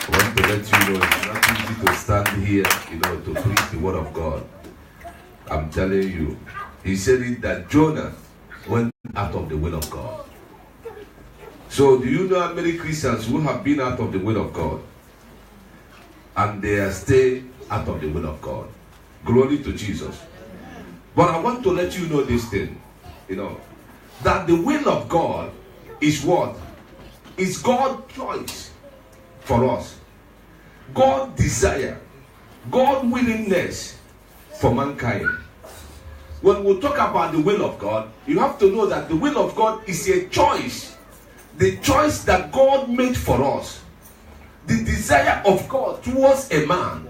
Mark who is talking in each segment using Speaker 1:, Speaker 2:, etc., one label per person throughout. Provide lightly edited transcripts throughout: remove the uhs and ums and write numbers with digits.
Speaker 1: I want to let you know it's not easy to stand here, to preach the word of God. I'm telling you. He said it that Jonah went out of the will of God. So do you know how many Christians who have been out of the will of God and they are still out of the will of God? Glory to Jesus. But I want to let you know this thing, that the will of God is what? Is God's choice for us. God's desire, God's willingness for mankind. When we talk about the will of God, you have to know that the will of God is a choice. The choice that God made for us. The desire of God towards a man.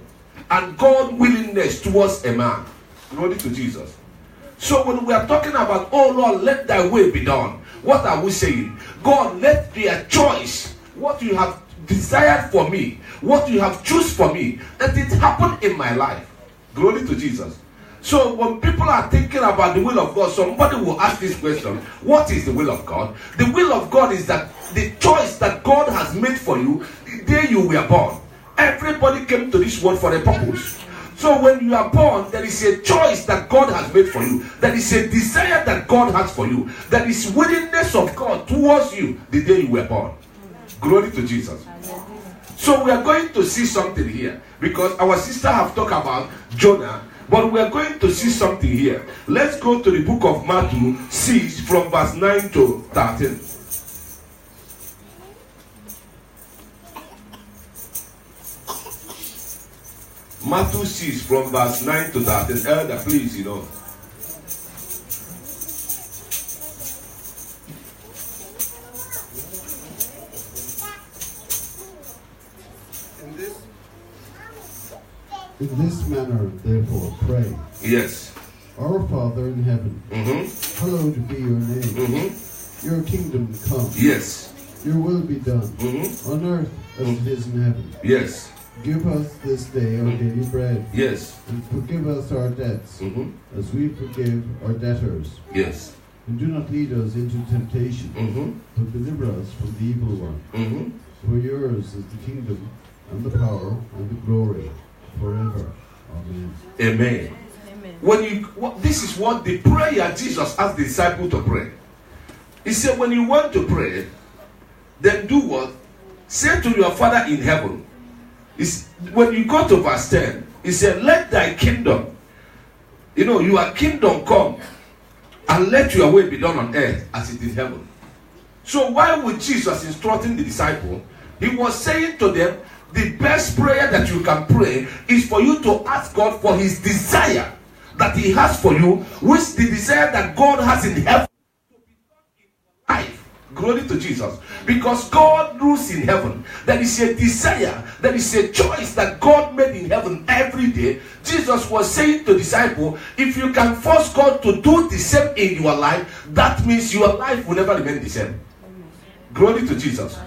Speaker 1: And God's willingness towards a man. Glory to Jesus. So when we are talking about, oh Lord, let thy will be done. What are we saying? God, let their choice, what you have desired for me, what you have chosen for me, let it happen in my life. Glory to Jesus. So when people are thinking about the will of God, somebody will ask this question: what is the will of God? The will of God is that the choice that God has made for you the day you were born. Everybody came to this world for a purpose. So when you are born, there is a choice that God has made for you. There is a desire that God has for you. There is willingness of God towards you the day you were born. Glory to Jesus. So we are going to see something here, because our sister have talked about Jonah, but we are going to see something here. Let's go to the book of Matthew 6 from verse 9 to 13. Matthew 6 from verse 9 to 13. Elder, please,
Speaker 2: In this manner, therefore, pray.
Speaker 1: Yes.
Speaker 2: Our Father in heaven, hallowed be your name. Your kingdom come.
Speaker 1: Yes.
Speaker 2: Your will be done, on earth as it is in heaven.
Speaker 1: Yes.
Speaker 2: Give us this day our daily bread.
Speaker 1: Yes.
Speaker 2: And forgive us our debts, as we forgive our debtors.
Speaker 1: Yes.
Speaker 2: And do not lead us into temptation, but deliver us from the evil one. For yours is the kingdom, and the power, and the glory, forever. Amen.
Speaker 1: Amen. This is what the prayer Jesus asked the disciple to pray. He said, when you want to pray, then do what? Say to your Father in heaven. When you go to verse 10, he said, let thy kingdom, your kingdom come, and let your will be done on earth as it is in heaven. So why would Jesus instructing the disciple? He was saying to them, the best prayer that you can pray is for you to ask God for his desire that he has for you, which the desire that God has in heaven to be done in your life. Glory to Jesus. Because God rules in heaven. There is a desire, there is a choice that God made in heaven every day. Jesus was saying to disciples, if you can force God to do the same in your life, that means your life will never remain the same. Glory to Jesus.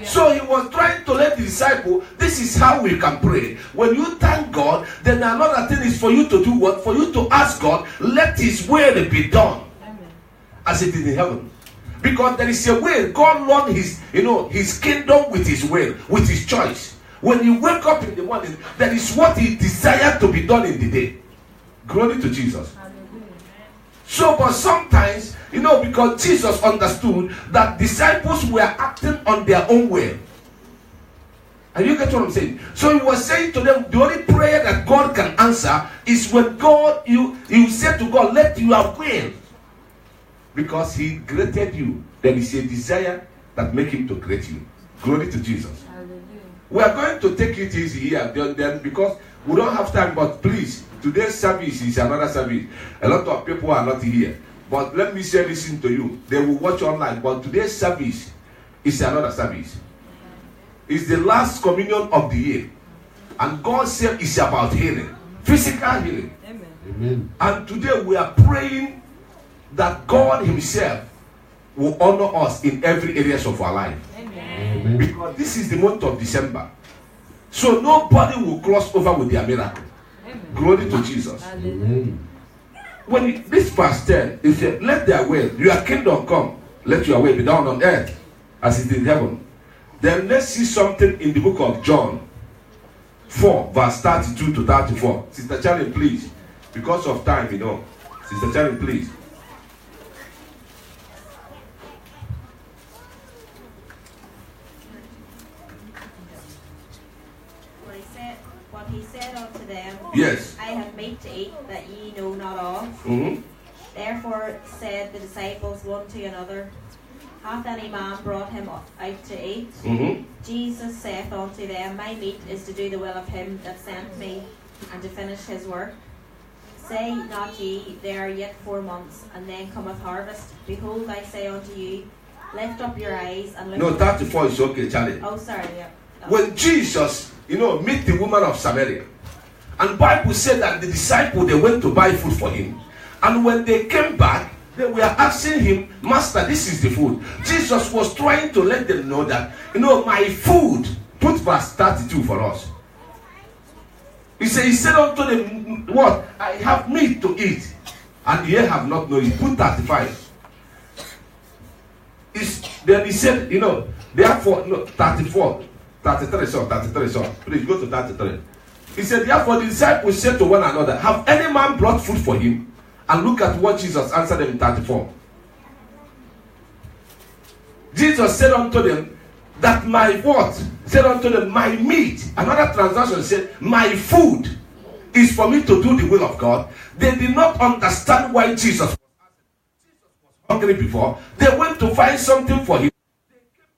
Speaker 1: So he was trying to let the disciple, this is how we can pray. When you thank God, then another thing is for you to do what? For you to ask God, let his will be done as it is in heaven. Because there is a way God launched his kingdom with his will, with his choice. When you wake up in the morning, that is what he desired to be done in the day. Glory to Jesus. So, but sometimes, because Jesus understood that disciples were acting on their own will. And you get what I'm saying? So he was saying to them, the only prayer that God can answer is when God, you say to God, let your will. Because he created you. There is a desire that make him to create you. Glory to Jesus. Hallelujah. We are going to take it easy here then, because we don't have time. But please, today's service is another service. A lot of people are not here. But let me say this to you. They will watch online. But today's service is another service. It's the last communion of the year. And God said it's about healing. Physical healing.
Speaker 2: Amen.
Speaker 1: And today we are praying that God himself will honor us in every areas of our life.
Speaker 2: Amen.
Speaker 1: Because this is the month of December. So nobody will cross over with their miracle. Amen. Glory to Jesus.
Speaker 2: Amen.
Speaker 1: When this verse 10, it said, let their will, your kingdom come, let your will be done on earth as it is in heaven. Then let's see something in the book of John 4, verse 32 to 34. Sister Charlie, please. Because of time, you know. Sister Charlie, please.
Speaker 3: What he said unto them,
Speaker 1: Yes.
Speaker 3: I have meat to eat that ye know not of.
Speaker 1: Mm-hmm.
Speaker 3: Therefore said the disciples one to another, Hath any man brought him out to eat?
Speaker 1: Mm-hmm.
Speaker 3: Jesus saith unto them, My meat is to do the will of him that sent me, and to finish his work. Say not ye, there are yet 4 months, and then cometh harvest. Behold, I say unto you, lift up your eyes and look.
Speaker 1: No, 34 is okay, Charlie.
Speaker 3: Oh, sorry. Yeah.
Speaker 1: When Jesus, meet the woman of Samaria, and Bible said that the disciples, they went to buy food for him, and when they came back, they were asking him, Master, this is the food. Jesus was trying to let them know that, my food. Put verse 32 for us. He said unto them, what? I have meat to eat, and ye have not known it. Put 35. Then he said, therefore, no, 34. 33, so please go to 33. He said, therefore the disciples said to one another, have any man brought food for him? And look at what Jesus answered them in 34. Jesus said unto them, that my what? Said unto them, my meat. Another translation said, my food is for me to do the will of God. They did not understand why Jesus was hungry before. They went to find something for him.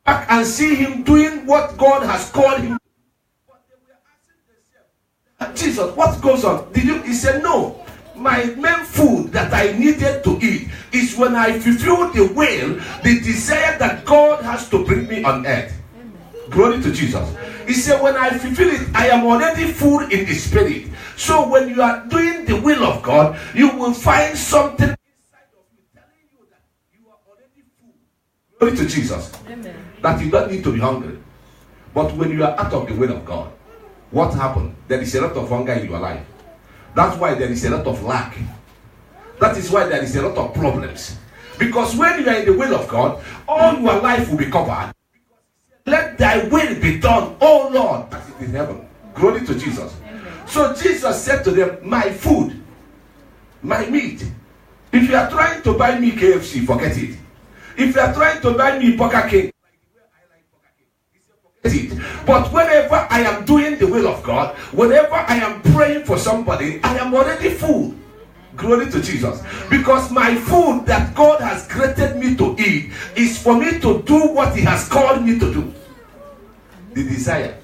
Speaker 1: Back and see him doing what God has called him. But they were asking themselves, Jesus, what goes on? He said, no, my main food that I needed to eat is when I fulfill the will, the desire that God has to bring me on earth. Glory to Jesus. He said, when I fulfill it, I am already full in the spirit. So when you are doing the will of God, you will find something inside of you telling you that you are already full. Glory to Jesus.
Speaker 3: Amen.
Speaker 1: That you don't need to be hungry. But when you are out of the will of God, what happened? There is a lot of hunger in your life. That's why there is a lot of lack. That is why there is a lot of problems. Because when you are in the will of God, all your life will be covered. Let thy will be done, O Lord, as it is in heaven. Glory to Jesus. Amen. So Jesus said to them, my food, my meat. If you are trying to buy me KFC, forget it. If you are trying to buy me Burger King, but whenever I am doing the will of God, whenever I am praying for somebody, I am already full. Glory to Jesus. Because my food that God has created me to eat is for me to do what he has called me to do. The desire,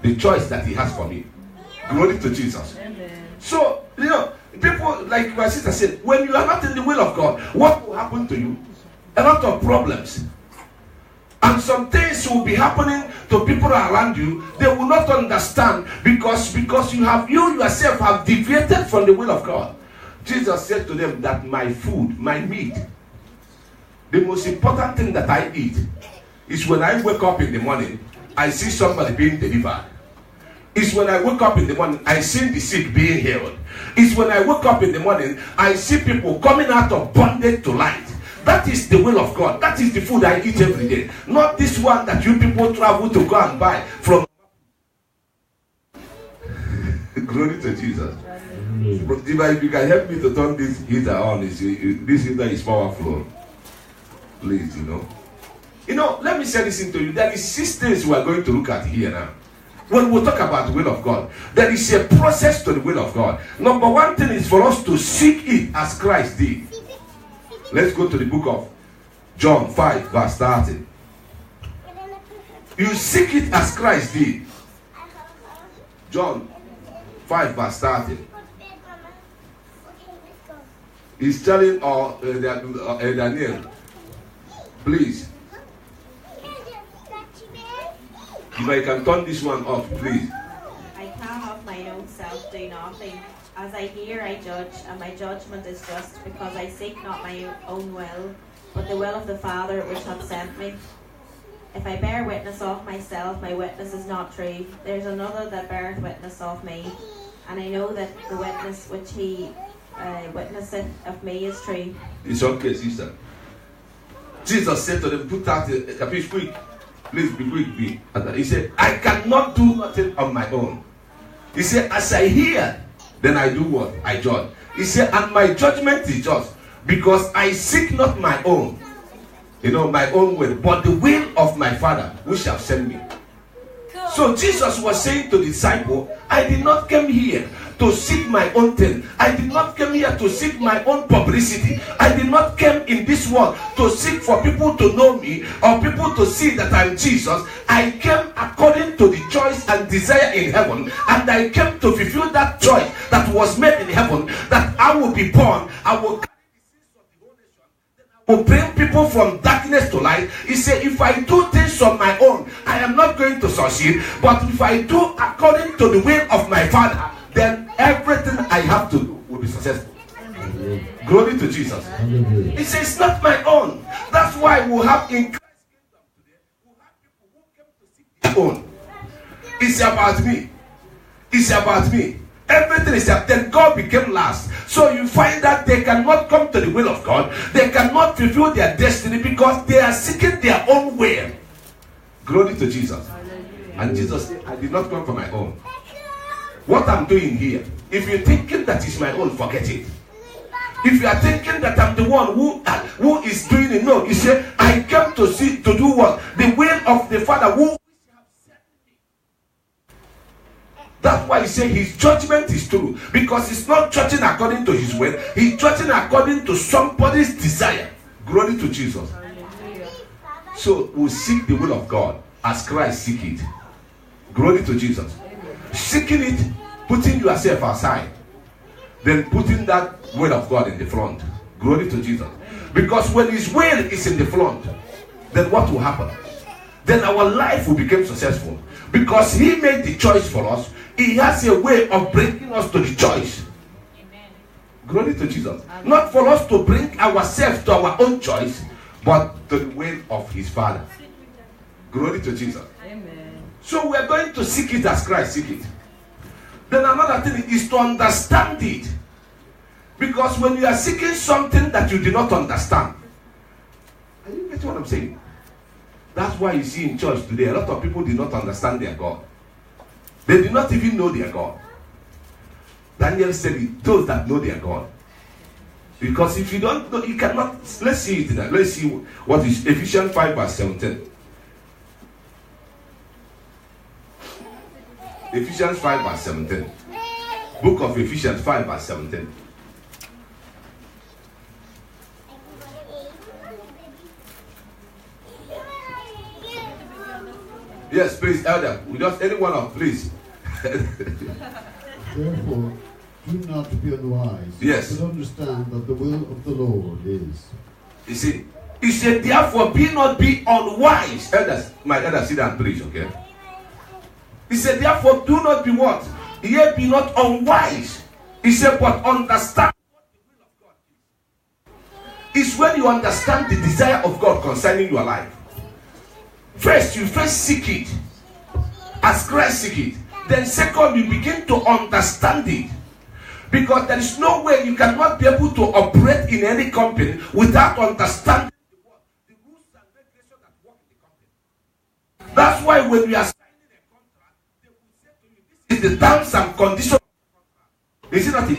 Speaker 1: the choice that he has for me. Glory to Jesus.
Speaker 3: Amen.
Speaker 1: So, people, like my sister said, when you are not in the will of God, what will happen to you? A lot of problems. And some things will be happening to people around you. They will not understand because you yourself have deviated from the will of God. Jesus said to them that my food, my meat, the most important thing that I eat is when I wake up in the morning, I see somebody being delivered. It's when I wake up in the morning, I see the sick being healed. It's when I wake up in the morning, I see people coming out of bondage to light. That is the will of God. That is the food I eat every day. Not this one that you people travel to go and buy from. Glory to Jesus. If you can help me to turn this heater on, this heater is powerful. Please, let me say this into you. There is 6 things we are going to look at here now. When we talk about the will of God, there is a process to the will of God. Number 1 thing is for us to seek it as Christ did. Let's go to the book of John 5, verse 30. You seek it as Christ did. John 5, verse 30. He's telling Daniel, please. If I can turn this one off, please.
Speaker 3: I can of mine own self do nothing. As I hear, I judge, and my judgment is just, because I seek not my own will, but the will of the Father which hath sent me. If I bear witness of myself, my witness is not true. There is another that beareth witness of me, and I know that the witness which he witnesseth of me is true.
Speaker 1: It's okay, sister. Jesus said to them, put that capiche quick. Please be quick, be. He said, I cannot do nothing on my own. He said, as I hear, then I do what? I judge. He said, and my judgment is just, because I seek not my own, my own will, but the will of my Father, who shall send me. So Jesus was saying to the disciple, I did not come here to seek my own thing. I did not come here to seek my own publicity. I did not come in this world to seek for people to know me or people to see that I'm Jesus. I came according to the choice and desire in heaven, and I came to fulfill that choice that was made in heaven, that I will be born, I will bring people from darkness to light. He said, if I do things on my own, I am not going to succeed. But if I do according to the will of my Father, then everything I have to do will be successful. Glory to Jesus. He says, it's not my own. That's why we have in Christ's kingdom today, we have people who came to seek their own. It's about me. It's about me. Everything is that. Then God became last. So you find that they cannot come to the will of God. They cannot fulfill their destiny because they are seeking their own way. Glory to Jesus. And Jesus said, I did not come for my own. What I'm doing here, if you're thinking that is my own, forget it. If you are thinking that I'm the one who is doing it, no. He said, I came to do what? The will of the Father who. That's why he said his judgment is true. Because he's not judging according to his will. He's judging according to somebody's desire. Glory to Jesus. So we seek the will of God as Christ seek it. Glory to Jesus. Seeking it, putting yourself aside. Then putting that will of God in the front. Glory to Jesus. Because when his will is in the front, then what will happen? Then our life will become successful. Because he made the choice for us. He has a way of bringing us to the choice. Amen. Glory to Jesus. Amen. Not for us to bring ourselves to our own choice, but to the will of his Father. Glory to Jesus. Amen. So we are going to seek it as Christ seek it. Then another thing is to understand it. Because when you are seeking something that you do not understand, are you getting what I'm saying? That's why you see in church today, a lot of people do not understand their God. They do not even know their God. Daniel said it, those that know their God. Because if you don't know, you cannot. Let's see it now. Let's see what is Ephesians 5 verse 17. Ephesians 5 verse 17. Book of Ephesians 5 verse 17. Yes, please, elder. We just anyone of please.
Speaker 2: Therefore, do not be unwise.
Speaker 1: Yes.
Speaker 2: But understand that the will of the Lord is.
Speaker 1: You see, he said, therefore, be unwise. Elders, my elder, sit down, please, okay? He said, therefore, do not be what? Ye be not unwise. He said, but understand what the will of God is. It's when you understand the desire of God concerning your life. First, you seek it as Christ seek it. Then second, you begin to understand it. Because there is no way you cannot be able to operate in any company without understanding the rules and regulations that work in the company. That's why when we are signing a contract, they will say to you, this is the terms and conditions of the contract. Is it not it?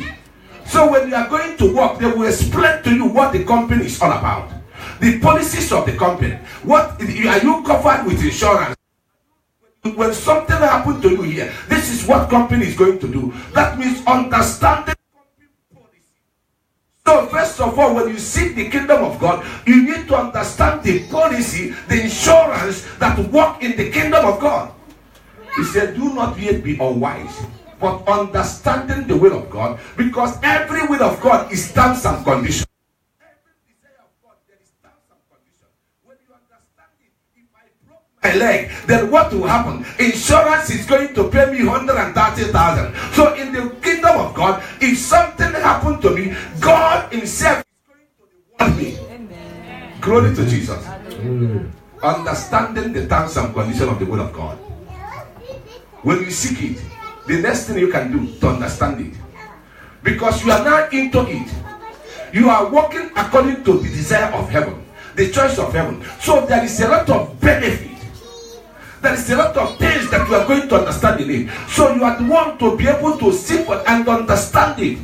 Speaker 1: So when you are going to work, they will explain to you what the company is all about. The policies of the company. What are you covered with insurance? When something happens to you here, this is what company is going to do. That means understanding company policy. So first of all, when you seek the kingdom of God, you need to understand the policy, the insurance that work in the kingdom of God. He said, do not yet be unwise, but understanding the will of God, because every will of God is terms and conditions. My leg, then what will happen? Insurance is going to pay me 130,000. So in the kingdom of God, if something happened to me, God himself is going to reward me. Amen. Glory to Jesus. Understanding the terms and conditions of the will of God. When you seek it, the next thing you can do to understand it, because you are now into it, you are walking according to the desire of heaven, the choice of heaven. So there is a lot of benefit There is a lot of things that you are going to understand in it. So you are the one to be able to see and understand it.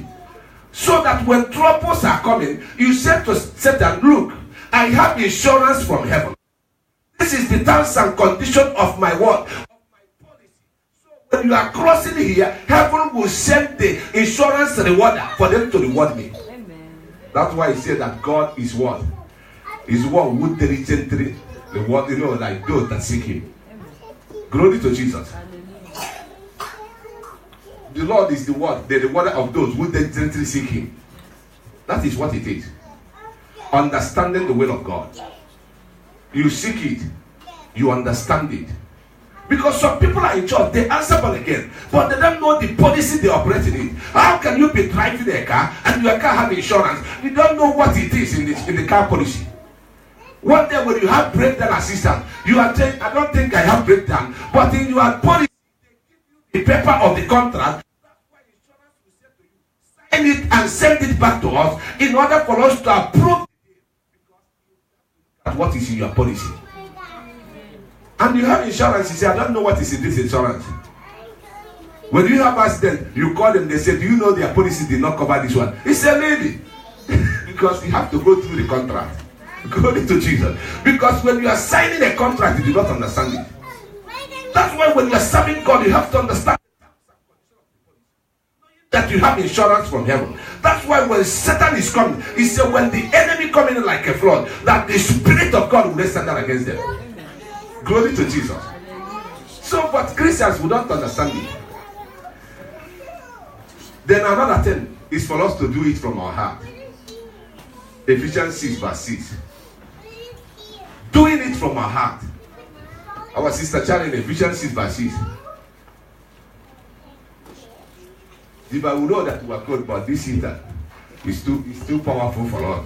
Speaker 1: So that when troubles are coming, you say to Satan, look, I have insurance from heaven. This is the terms and condition of my word. So when you are crossing here, heaven will send the insurance rewarder for them to reward me. Amen. That's why he said that God is what? Is one who diligently reward, like those that seek him. Amen. Glory to Jesus. The Lord is the word, the rewarder of those who diligently seek him. That is what it is. Understanding the will of God. You seek it, you understand it. Because some people are in church, they answer born again, but they don't know the policy they operate in it. How can you be driving a car and your car have insurance? You don't know what it is in the car policy. One day when you have breakdown assistance, you are saying, I don't think I have breakdown, but in your policy, the paper of the contract, that's why insurance will say to you, sign it and send it back to us in order for us to approve at what is in your policy. And you have insurance, you say, I don't know what is in this insurance. When you have accident, you call them, they say, do you know their policy did not cover this one? It's a lady. Because you have to go through the contract. Glory to Jesus. Because when you are signing a contract, you do not understand it. That's why when you are serving God, you have to understand that you have insurance from heaven. That's why when Satan is coming, he said when the enemy coming in like a flood, that the Spirit of God will stand down against them. Glory to Jesus. So, but Christians will not understand it. Then another thing is for us to do it from our heart. Ephesians 6 verse 6. Doing it from our heart. Our sister Charlie in Ephesians 6 verse 6. If I would know that we are called, but this heater is too powerful for us.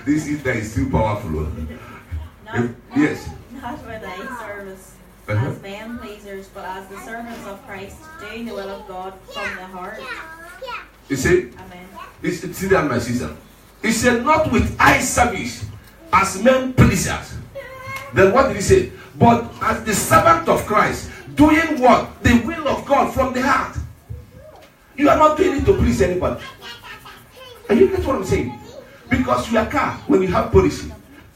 Speaker 1: This heater is too powerful. Yes.
Speaker 3: Not with eye service as men pleasers, but as the servants of Christ, doing the will of God from the heart.
Speaker 1: You see? Amen. See that, my sister. He said, not with eye service as men pleasers. Then what did he say? But as the servant of Christ, doing what? The will of God from the heart. You are not doing it to please anybody. And you get what I'm saying? Because your car, when you have policy,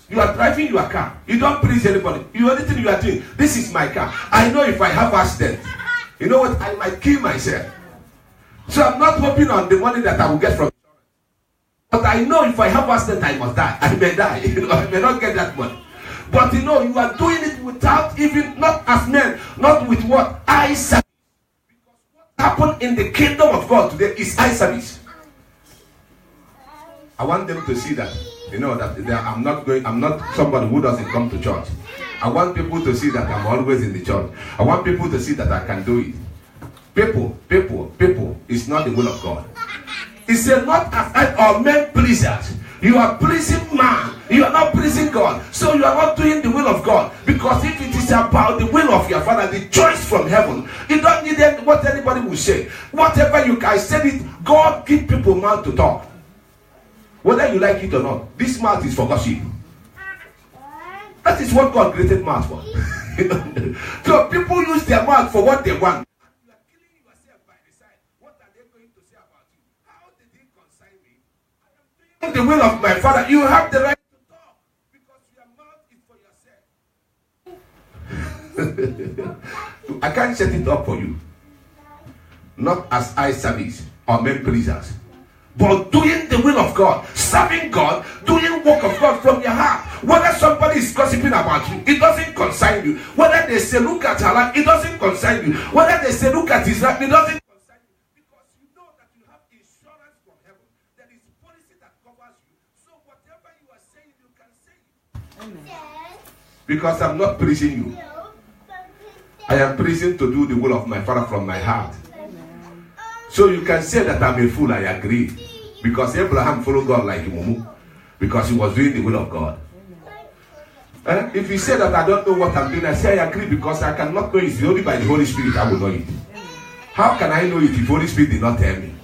Speaker 1: you are driving your car. You don't please anybody. The only thing you are doing, this is my car. I know if I have accident, you know what? I might kill myself. So I'm not hoping on the money that I will get from it. But I know if I have accident, I must die. I may die. I may not get that money. But you are doing it without even, not as men, not with what? Eye service. Because what happened in the kingdom of God today is eye service. I want them to see that, that I'm not somebody who doesn't come to church. I want people to see that I'm always in the church. I want people to see that I can do it. People is not the will of God. He said, not as or men pleasers. You are pleasing man. You are not pleasing God. So you are not doing the will of God. Because if it is about the will of your Father, the choice from heaven, you don't need what anybody will say. Whatever you can say it, God give people mouth to talk. Whether you like it or not, this mouth is for gossip. That is what God created mouth for. So people use their mouth for what they want. You are killing yourself by the side. What are they going to say about you? How did it concern me? I am doing the will of my Father. You have the right to talk because your mouth is for yourself. I can't set it up for you. Not as eye service or men pleasers, but doing the will of God, serving God, doing work of God from your heart. Whether somebody is gossiping about you, it doesn't concern you. Whether they say look at her life, it doesn't concern you. Whether they say look at his life, it doesn't concern you. Because you know that you have insurance from heaven. There is policy that covers you. So whatever you are saying, you can say it. Amen. Because I'm not pleasing you. I am pleasing to do the will of my Father from my heart. So you can say that I'm a fool, I agree. Because Abraham followed God like Mumu. Because he was doing the will of God. If you say that I don't know what I'm doing, I say I agree because I cannot know it. Only by the Holy Spirit I will know it. How can I know it if Holy Spirit did not tell me?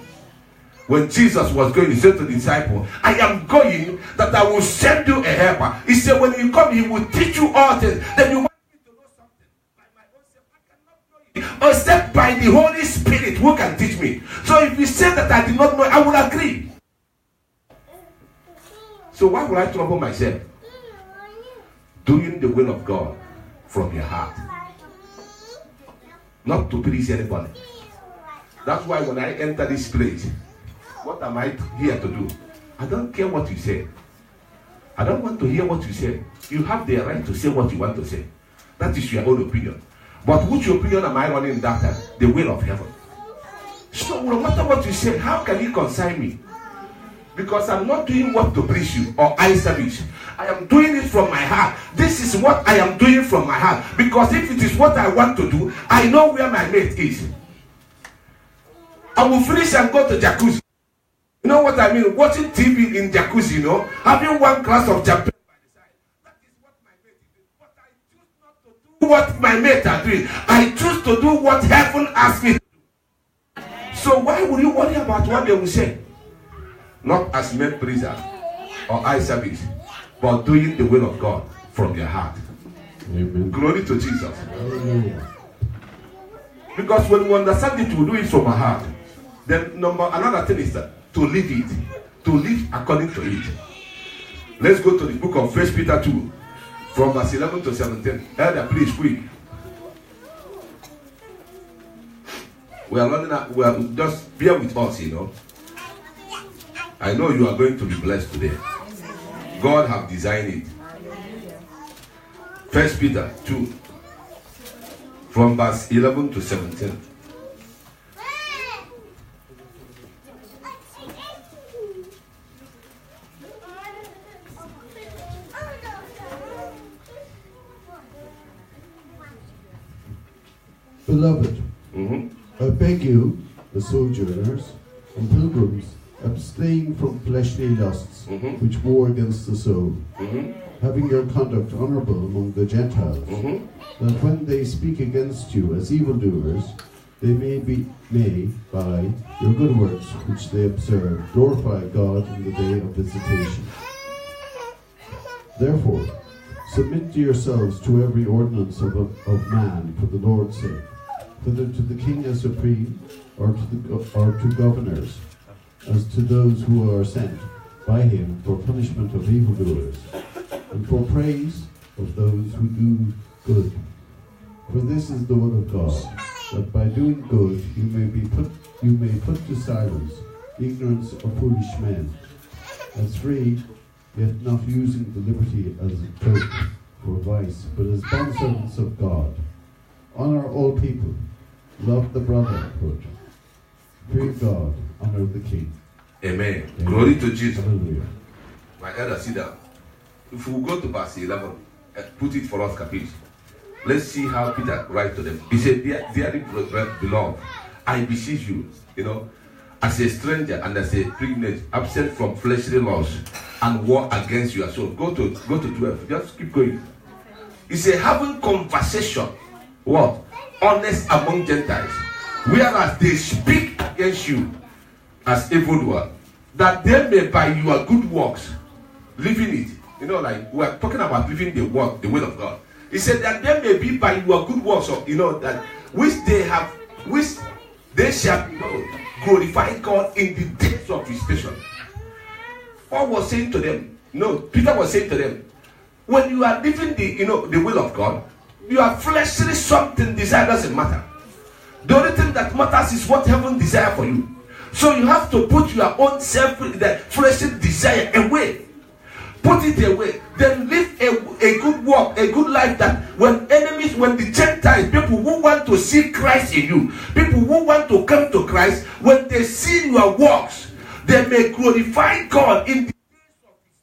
Speaker 1: When Jesus was going, he said to the disciple, I am going that I will send you a helper. He said, when you come, he will teach you all things. Then you want me to know something. By my own self, I cannot know it. Except by the Holy Spirit who can teach me. So if you say that I did not know, I will agree. So why would I trouble myself? Doing the will of God from your heart. Not to please anybody. That's why when I enter this place, what am I here to do? I don't care what you say. I don't want to hear what you say. You have the right to say what you want to say. That is your own opinion. But which opinion am I running that time? The will of heaven. So no matter what you say, how can you consign me? Because I'm not doing what to please you or eye service. I am doing it from my heart. This is what I am doing from my heart. Because if it is what I want to do, I know where my mate is. I will finish and go to jacuzzi. You know what I mean? Watching TV in jacuzzi, you know, having one glass of champagne by the side. That is what my mate is doing. But I choose not to do what my mate are doing. I choose to do what heaven asks me to do. So why would you worry about what they will say? Not as men praiser or eye service, but doing the will of God from their heart.
Speaker 2: Amen.
Speaker 1: Glory to Jesus.
Speaker 2: Hallelujah.
Speaker 1: Because when we understand it, we do it from our heart. Then another thing is that to live it, to live according to it. Let's go to the book of 1 Peter 2, from verse 11 to 17. Elder, please, quick. We are running out. Just bear with us, you know. I know you are going to be blessed today. God have designed it. 1 Peter 2, from verse 11 to 17.
Speaker 2: Beloved, I beg you, the sojourners and pilgrims, abstain from fleshly lusts, which war against the soul, having your conduct honorable among the Gentiles, that when they speak against you as evildoers, they may, by your good works which they observe, glorify God in the day of visitation. Therefore, submit to yourselves to every ordinance of man for the Lord's sake, whether to the king as supreme, or to governors, as to those who are sent by him for punishment of evildoers, and for praise of those who do good. For this is the will of God, that by doing good you may put to silence the ignorance of foolish men, as free, yet not using the liberty as a cloak for vice, but as bondservants of God. Honor all people, love the brotherhood, fear God, honor the king.
Speaker 1: Amen. Glory to Jesus.
Speaker 2: Hallelujah.
Speaker 1: My elder, sit down. If we go to verse 11, put it for us, capiche. Let's see how Peter writes to them. He said, dearly beloved, I beseech you, as a stranger and as a pilgrim, absent from fleshly lusts and war against your soul. Go to 12. Just keep going. He said, having conversation, what? Honest among Gentiles, whereas they speak against you as evildoers, that they may by your good works living it. Like we are talking about living the will of God. He said that they may be by your good works of that which they shall glorify God in the days of visitation. Paul was saying to them, Peter was saying to them, when you are living the will of God, your fleshly something desire doesn't matter. The only thing that matters is what heaven desire for you. So you have to put your own the fleshly desire away. Put it away. Then live a good walk, a good life, that when the Gentiles, people who want to see Christ in you, people who want to come to Christ, when they see your works, they may glorify God in the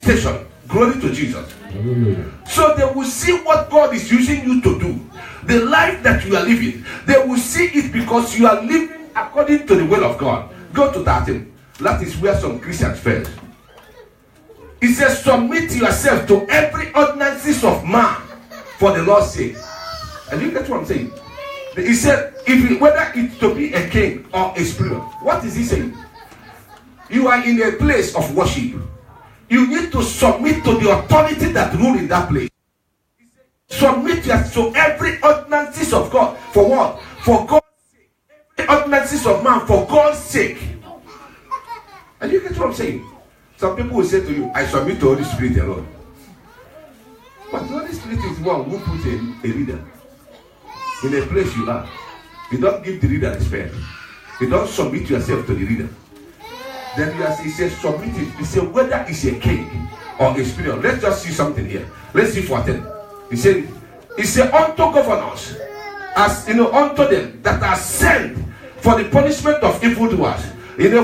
Speaker 1: days of visitation. Glory to Jesus.
Speaker 2: Hallelujah.
Speaker 1: So they will see what God is using you to do. The life that you are living, they will see it because you are living according to the will of God. Go to 13. That is where some Christians fail. It says, submit yourself to every ordinances of man for the Lord's sake. And you get what I'm saying? He said, whether it's to be a king or a spirit, what is he saying? You are in a place of worship. You need to submit to the authority that rule in that place. Submit yourself to every ordinances of God. For what? For God's sake. Every ordinances of man for God's sake. And you get what I'm saying? Some people will say to you, I submit to Holy Spirit alone. But the Holy Spirit is one who puts a leader in a place you are. You don't give the leader respect. You don't submit yourself to the leader. Then he says submit it. He says whether it's a king or a spirit. Let's just see something here. Let's see 14. He said unto governors, as unto them that are sent for the punishment of evildoers,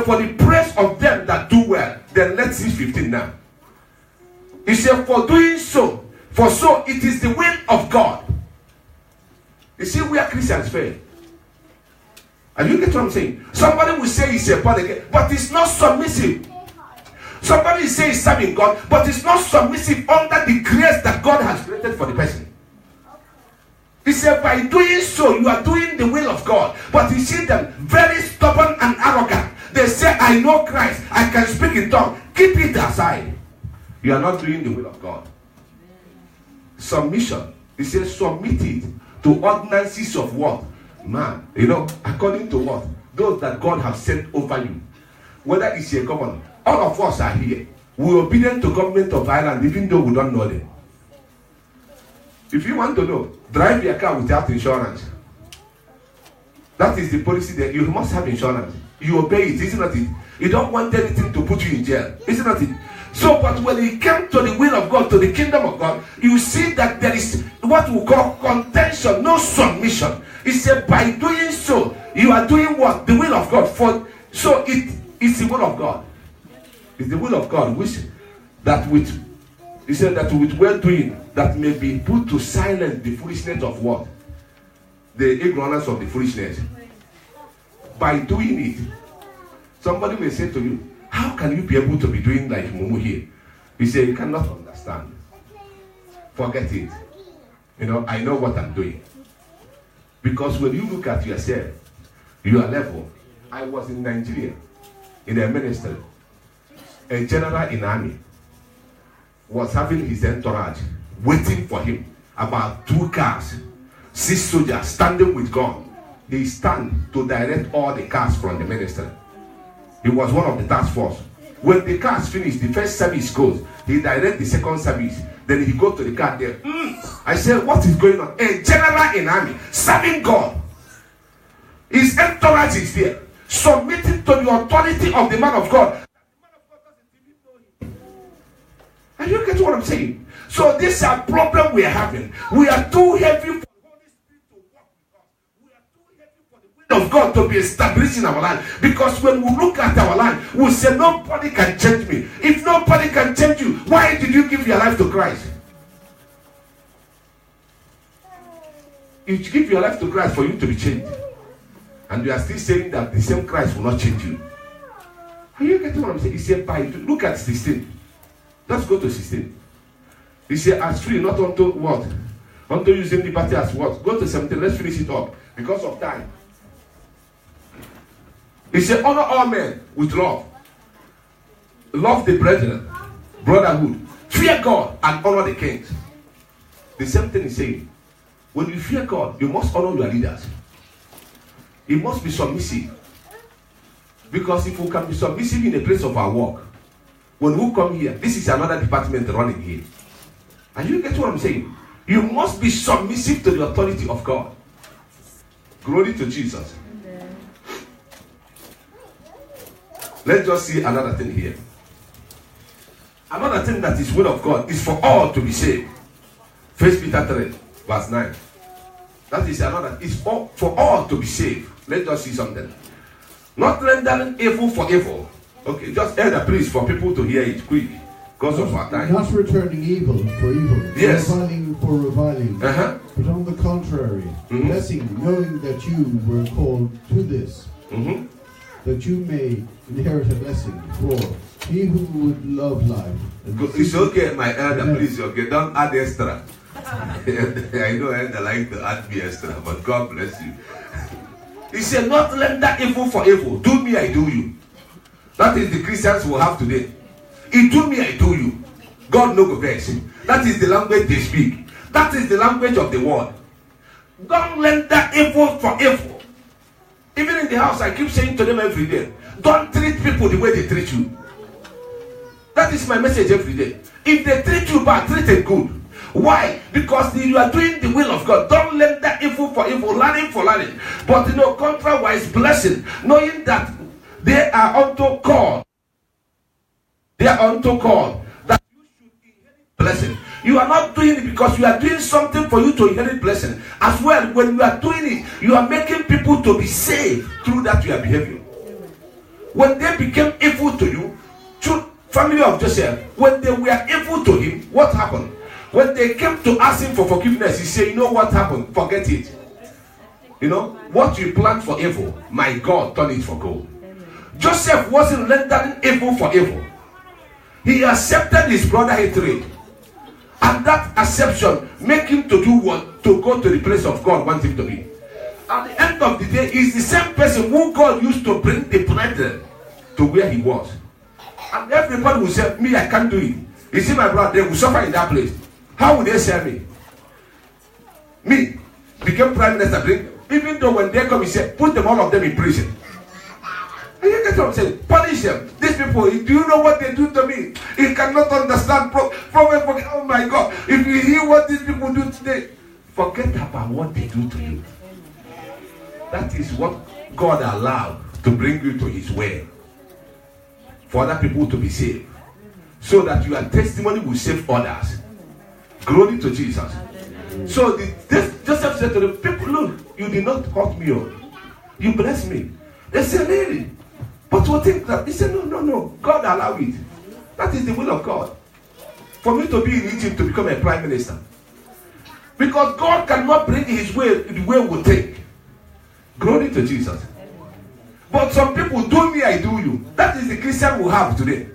Speaker 1: for the praise of them that do well. Then let's see 15 now. He said, for doing so, for so it is the will of God. You see where Christians fail. And you get what I'm saying? Somebody will say he's a born again, but it's not submissive. Somebody will say he's serving God, but it's not submissive under the grace that God has created for the person. He said, by doing so, you are doing the will of God. But you see them very stubborn and arrogant. They say, I know Christ, I can speak in tongues. Keep it aside. You are not doing the will of God. Submission. He says, submit it to ordinances of what? Man. According to what? Those that God has sent over you. Whether it's a government. All of us are here. We are obedient to government of Ireland even though we don't know them. If you want to know, drive your car without insurance. That is the policy that you must have insurance. You obey it, isn't it? You don't want anything to put you in jail, isn't it? So, but when it came to the will of God, to the kingdom of God, you see that there is what we call contention, no submission. He said, by doing so, you are doing what? The will of God. So it's the will of God. It's the will of God, he said that with well doing, that may be put to silence the foolishness of what? The ignorance of the foolishness. By doing it, somebody may say to you, how can you be able to be doing like Mumu here? He said, you cannot understand. Forget it. I know what I'm doing. Because when you look at yourself, your level. I was in Nigeria, in a ministry. A general in army was having his entourage waiting for him. About 2 cars, 6 soldiers standing with gun. He stand to direct all the cars from the ministry. He was one of the task force. When the cars finish, the first service goes. He direct the second service. Then he go to the car there. I said, what is going on? A general in army serving God. His entourage is there, submitting to the authority of the man of God. And you get what I'm saying? So this is a problem we are having. We are too heavy for the Holy Spirit to work with us. We are too heavy for the will of God to be established in our land. Because when we look at our land, we say nobody can change me. If nobody can change you, why did you give your life to Christ? You give your life to Christ for you to be changed. And you are still saying that the same Christ will not change you. Are you getting what I'm saying? He said, look at 16. Let's go to 16. He said, as free, not unto what? Unto using liberty as what? Go to 17. Let's finish it up because of time. He said, honor all men with love. Love the brethren, brotherhood. Fear God and honor the kings. The same thing he's saying. When you fear God, you must honor your leaders. You must be submissive. Because if we can be submissive in the place of our work, when we come here, this is another department running here. And you get what I'm saying? You must be submissive to the authority of God. Glory to Jesus. Amen. Let's just see another thing here. Another thing that is will of God is for all to be saved. 1 Peter 3, verse 9. That is another. It's for all to be saved. Let's just see something. Not rendering evil for evil. Okay, just elder, please, for people to hear it quick, because of our time.
Speaker 2: Not returning evil for evil,
Speaker 1: yes.
Speaker 2: Reviling for reviling, but on the contrary, blessing, knowing that you were called to this, that you may inherit a blessing. For he who would love life.
Speaker 1: It's okay, my elder, please, okay, don't add extra. I know elder like to add me extra, but God bless you. He said, not render evil for evil. Do me, I do you. That is the Christians will have today. He do me, I do you. God no go vex. That is the language they speak. That is the language of the world. Don't render evil for evil. Even in the house, I keep saying to them every day, don't treat people the way they treat you. That is my message every day. If they treat you bad, treat them good. Why? Because you are doing the will of God. Don't render evil for evil, learning for learning. But contrariwise blessing, knowing that they are unto God. They are unto God. That you should inherit blessing. You are not doing it because you are doing something for you to inherit blessing. As well, when you are doing it, you are making people to be saved through that your behavior. When they became evil to you, family of Joseph, when they were evil to him, what happened? When they came to ask him for forgiveness, he said, you know what happened? Forget it. You know, what you planned for evil, my God turned it for good. Joseph wasn't rendering evil for evil. He accepted his brother hatred. And that acception made him to do what? To go to the place of God wants him to be. At the end of the day, he's the same person who God used to bring the brethren to where he was. And everybody will say, me, I can't do it. You see my brother, they will suffer in that place. How will they say me? Me, became prime minister, even though when they come, he said, put them all of them in prison. And you get what I'm saying? Punish them. These people, do you know what they do to me? He cannot understand. Oh my God. If you hear what these people do today, forget about what they do to you. That is what God allowed to bring you to his way. For other people to be saved. So that your testimony will save others. Glory to Jesus. So Joseph said to the people, look, you did not hurt me. You blessed me. They said, really? But what think that? He said, no. God allowed it. That is the will of God. For me to be in Egypt to become a prime minister. Because God cannot bring his way the way we think. Glory to Jesus. But some people do me, I do you. That is the Christian we have today.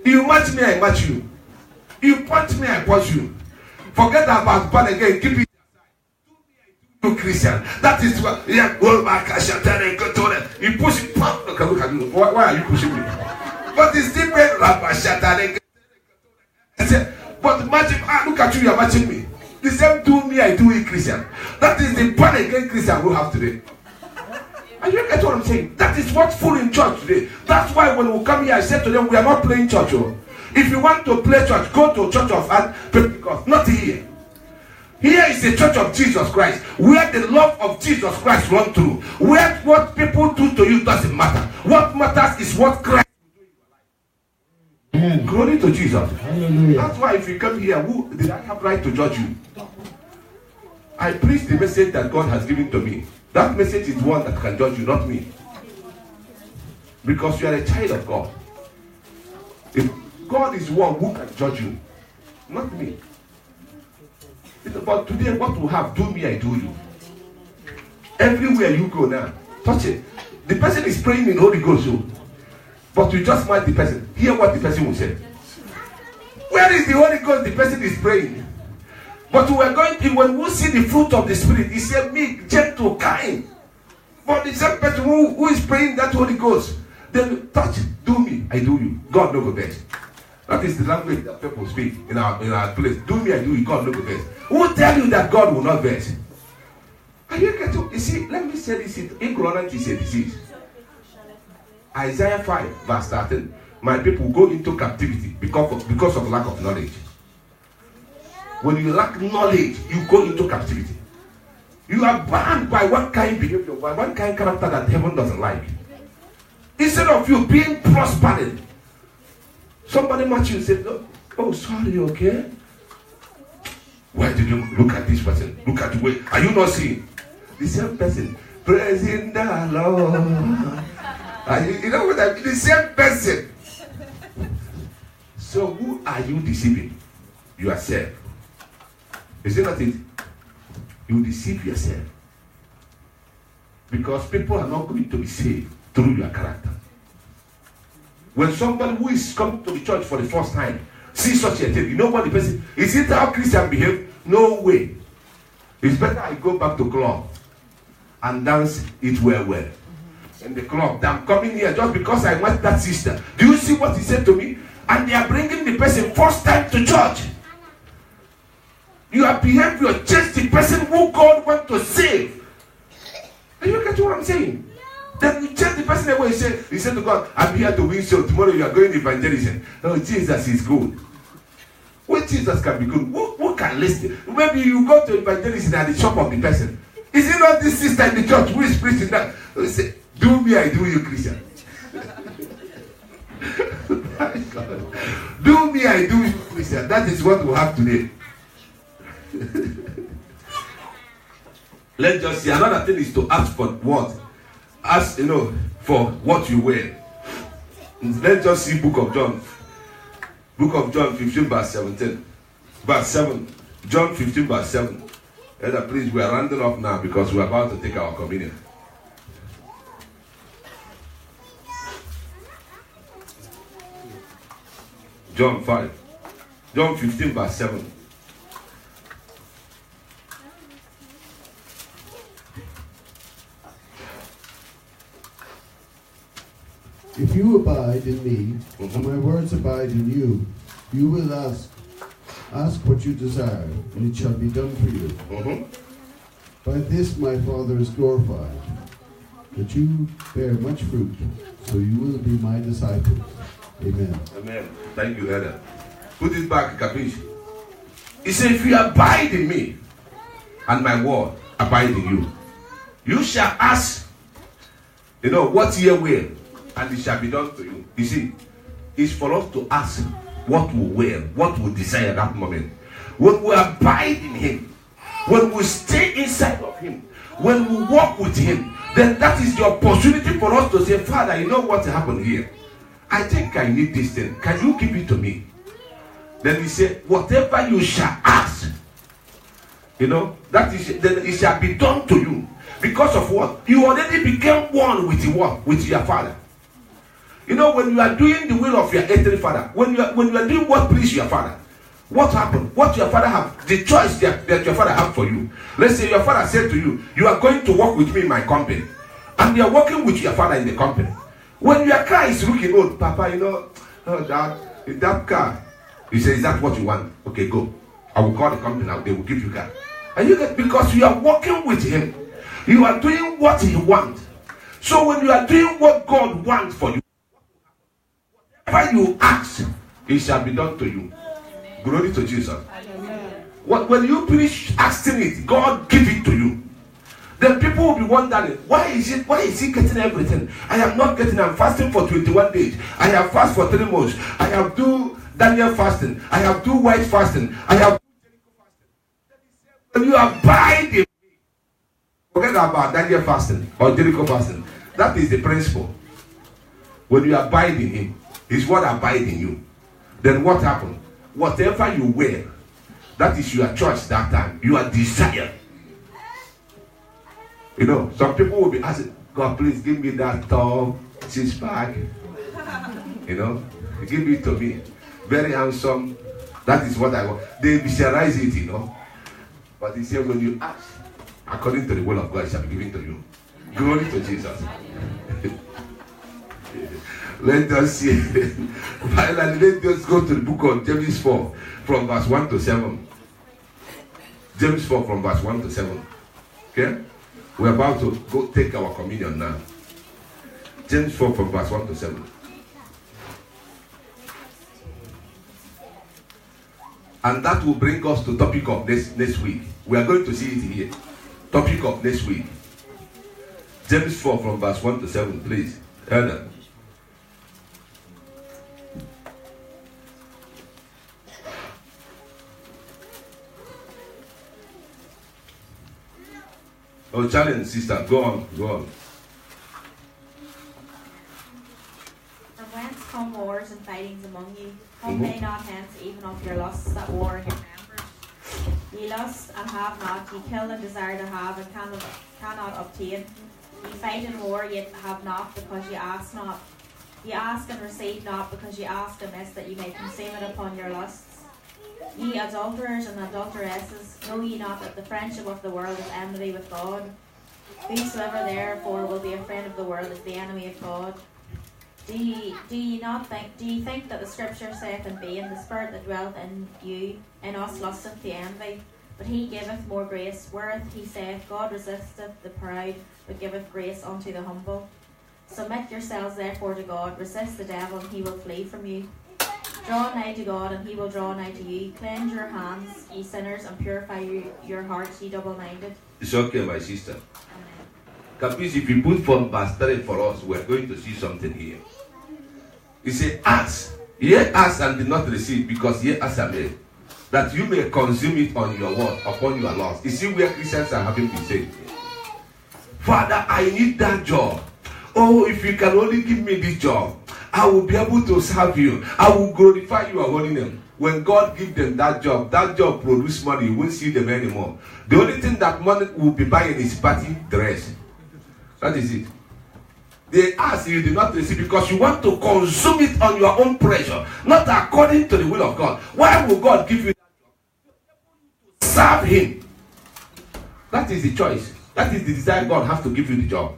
Speaker 1: You match me, I match you. You punch me, I punch you. Forget about born again. Keep it aside. Do me, I do you, Christian. That is what. Yeah, you push it. Why are you pushing me? But it's different. I said, but matching. Look at you, you are matching me. The same do me, I do you, Christian. That is the born again Christian we have today. And you get what I'm saying? That is what's full in church today. That's why when we come here, I said to them, we are not playing church. If you want to play church, go to Church of Pentecost, not here. Here is the Church of Jesus Christ, where the love of Jesus Christ runs through. Where what people do to you doesn't matter. What matters is what Christ will do in your life. Amen. Glory to Jesus. Hallelujah. That's why if you come here, who did I have right to judge you? I preach the message that God has given to me. That message is one that can judge you, not me. Because you are a child of God. If God is one who can judge you, not me. It's about today what we have. Do me, I do you. Everywhere you go now, touch it. The person is praying in Holy Ghost, but you just mind the person. Hear what the person will say. Where is the Holy Ghost? The person is praying. But we are going to, when we see the fruit of the Spirit, he said, meek, gentle, kind. But the same person who is praying that Holy Ghost, then touch, do me, I do you. God knows the best. That is the language that people speak in our place. Do me, I do you. God knows the best. Who will tell you that God will not best? Are you getting? You see, let me say this: ignorance is a disease. Isaiah 5, verse 13. My people go into captivity because of lack of knowledge. When you lack knowledge, you go into captivity. You are bound by one kind behavior, by one kind character that heaven doesn't like. Instead of you being prospered, somebody match you and say, oh, sorry, okay? Why did you look at this person? Look at the way. Are you not seeing? The same person. Praising the Lord. You know what I mean? The same person. So who are you deceiving? Yourself. Is it not it? You deceive yourself. Because people are not going to be saved through your character. When somebody who is coming to the church for the first time sees such a thing, you know what the person, is it how Christians behave? No way. It's better I go back to club and dance it well. in the club that I'm coming here just because I met that sister. Do you see what he said to me? And they are bringing the person first time to church. You have behaved, you are just the person who God wants to save. Are you getting what I'm saying? Then you chase the person away. He said to God, I'm here to win soul. Tomorrow you are going to evangelism. Oh, Jesus is good. Well, Jesus can be good. Who can listen? Maybe you go to evangelism at the shop of the person. Is it not this sister in the church who is preaching that? He say, do me, I do you, Christian. My God. Do me, I do you, Christian. That is what we have today. Let's just see. Another thing is to ask for what? Ask, for what you wear. Let's just see Book of John. Book of John 15 verse 17. Verse 7. John 15 verse 7. Elder, please, we are rounding up now because we are about to take our communion. John 5. John 15 verse 7.
Speaker 2: If you abide in me, and my words abide in you, you will ask what you desire, and it shall be done for you. By this my Father is glorified, that you bear much fruit, so you will be my disciples. Amen.
Speaker 1: Amen. Thank you, Elder. Put it back, capiche. He said, if you abide in me, and my word abide in you, you shall ask, what ye will, and it shall be done to you. You see, it's for us to ask what we will, what we desire at that moment. When we abide in him, when we stay inside of him, when we walk with him, then that is the opportunity for us to say, Father, you know what happened here? I think I need this thing. Can you give it to me? Then he said, whatever you shall ask, that is, then it shall be done to you. Because of what? You already became one with with your Father. When you are doing the will of your earthly father, when you are doing what pleases your father, what happened? What your father have, the choice that your father have for you. Let's say your father said to you, you are going to work with me in my company, and you are working with your father in the company. When your car is looking old, Papa, Dad, in that car, you say, is that what you want? Okay, go. I will call the company now. They will give you car. And you get, because you are working with him, you are doing what he wants. So when you are doing what God wants for you, whatever you ask, it shall be done to you. Amen. Glory to Jesus. When you finish asking it, God give it to you. Then people will be wondering, why is he getting everything? I am not getting. I'm fasting for 21 days. I have fast for 3 months. I have do Daniel fasting. I have do white fasting. I have do Jericho fasting. When you abide in me, forget about Daniel fasting or Jericho fasting. That is the principle. When you abide in him, his word abide in you. Then what happened? Whatever you wear, that is your choice that time. Your desire. Some people will be asking, God, please give me that tall 6-pack. Give it to me. Very handsome. That is what I want. They visualize it, But he said, when you ask, according to the will of God, it shall be given to you. Glory to Jesus. Let us see. Finally, let us go to the book of James 4, from verse 1 to 7. James 4, from verse 1 to 7. Okay? We're about to go take our communion now. James 4, from verse 1 to 7. And that will bring us to topic of next week. We are going to see it here. Topic of next week. James 4, from verse 1 to 7, please. Elder. Oh, challenge, sister. Go on.
Speaker 3: From whence come wars and fightings among you? Come they not hence even of your lusts that war in your members? Ye lust and have not, ye kill and desire to have and cannot obtain. Ye fight in war, yet have not, because ye ask not. Ye ask and receive not, because ye ask amiss, that ye may consume it upon your lusts. Ye adulterers and adulteresses, know ye not that the friendship of the world is enmity with God? Whosoever therefore will be a friend of the world is the enemy of God. Do ye think that the scripture saith in being the spirit that dwelleth in you, in us lusteth to envy? But he giveth more grace, wherewith he saith, God resisteth the proud, but giveth grace unto the humble. Submit yourselves therefore to God, resist the devil, and he will flee from you. Draw nigh to God, and he will draw nigh to you. Cleanse your hands, ye sinners, and purify your hearts, ye double-minded.
Speaker 1: It's okay, my sister. Capiz, if you put from verse 3 for us, we're going to see something here. He said, ask. Ye ask and did not receive, because ye ask again, that you may consume it on your word, upon your loss. You see where Christians are having been saved. Father, I need that job. Oh, if you can only give me this job, I will be able to serve you. I will glorify your holy name. When God gives them that job produces money. You won't see them anymore. The only thing that money will be buying is party dress. That is it. They ask, you do not receive, because you want to consume it on your own pressure, not according to the will of God. Why will God give you that job? Serve Him. That is the choice. That is the desire God has to give you the job.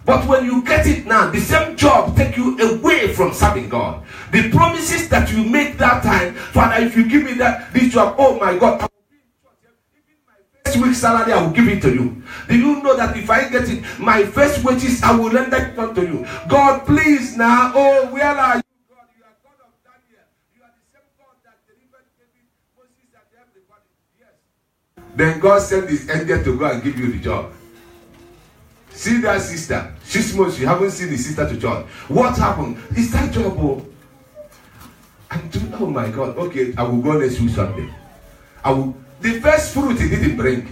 Speaker 1: But when you get it now, the same job take you away from serving God. The promises that you make that time, Father, if you give me this job, oh my God, I will be in church. Even my first week's salary, I will give it to you. Do you know that if I get it, my first wages, I will render it unto you? God, please now, oh, where are you, God? You are God of Daniel. You are the same God that delivered David, Moses, and everybody. Yes. Then God sent His angel to go and give you the job. See that sister, 6 months you haven't seen the sister to church. What happened? Is that job? Oh my God, okay, I will go next week Sunday. The first fruit he didn't bring.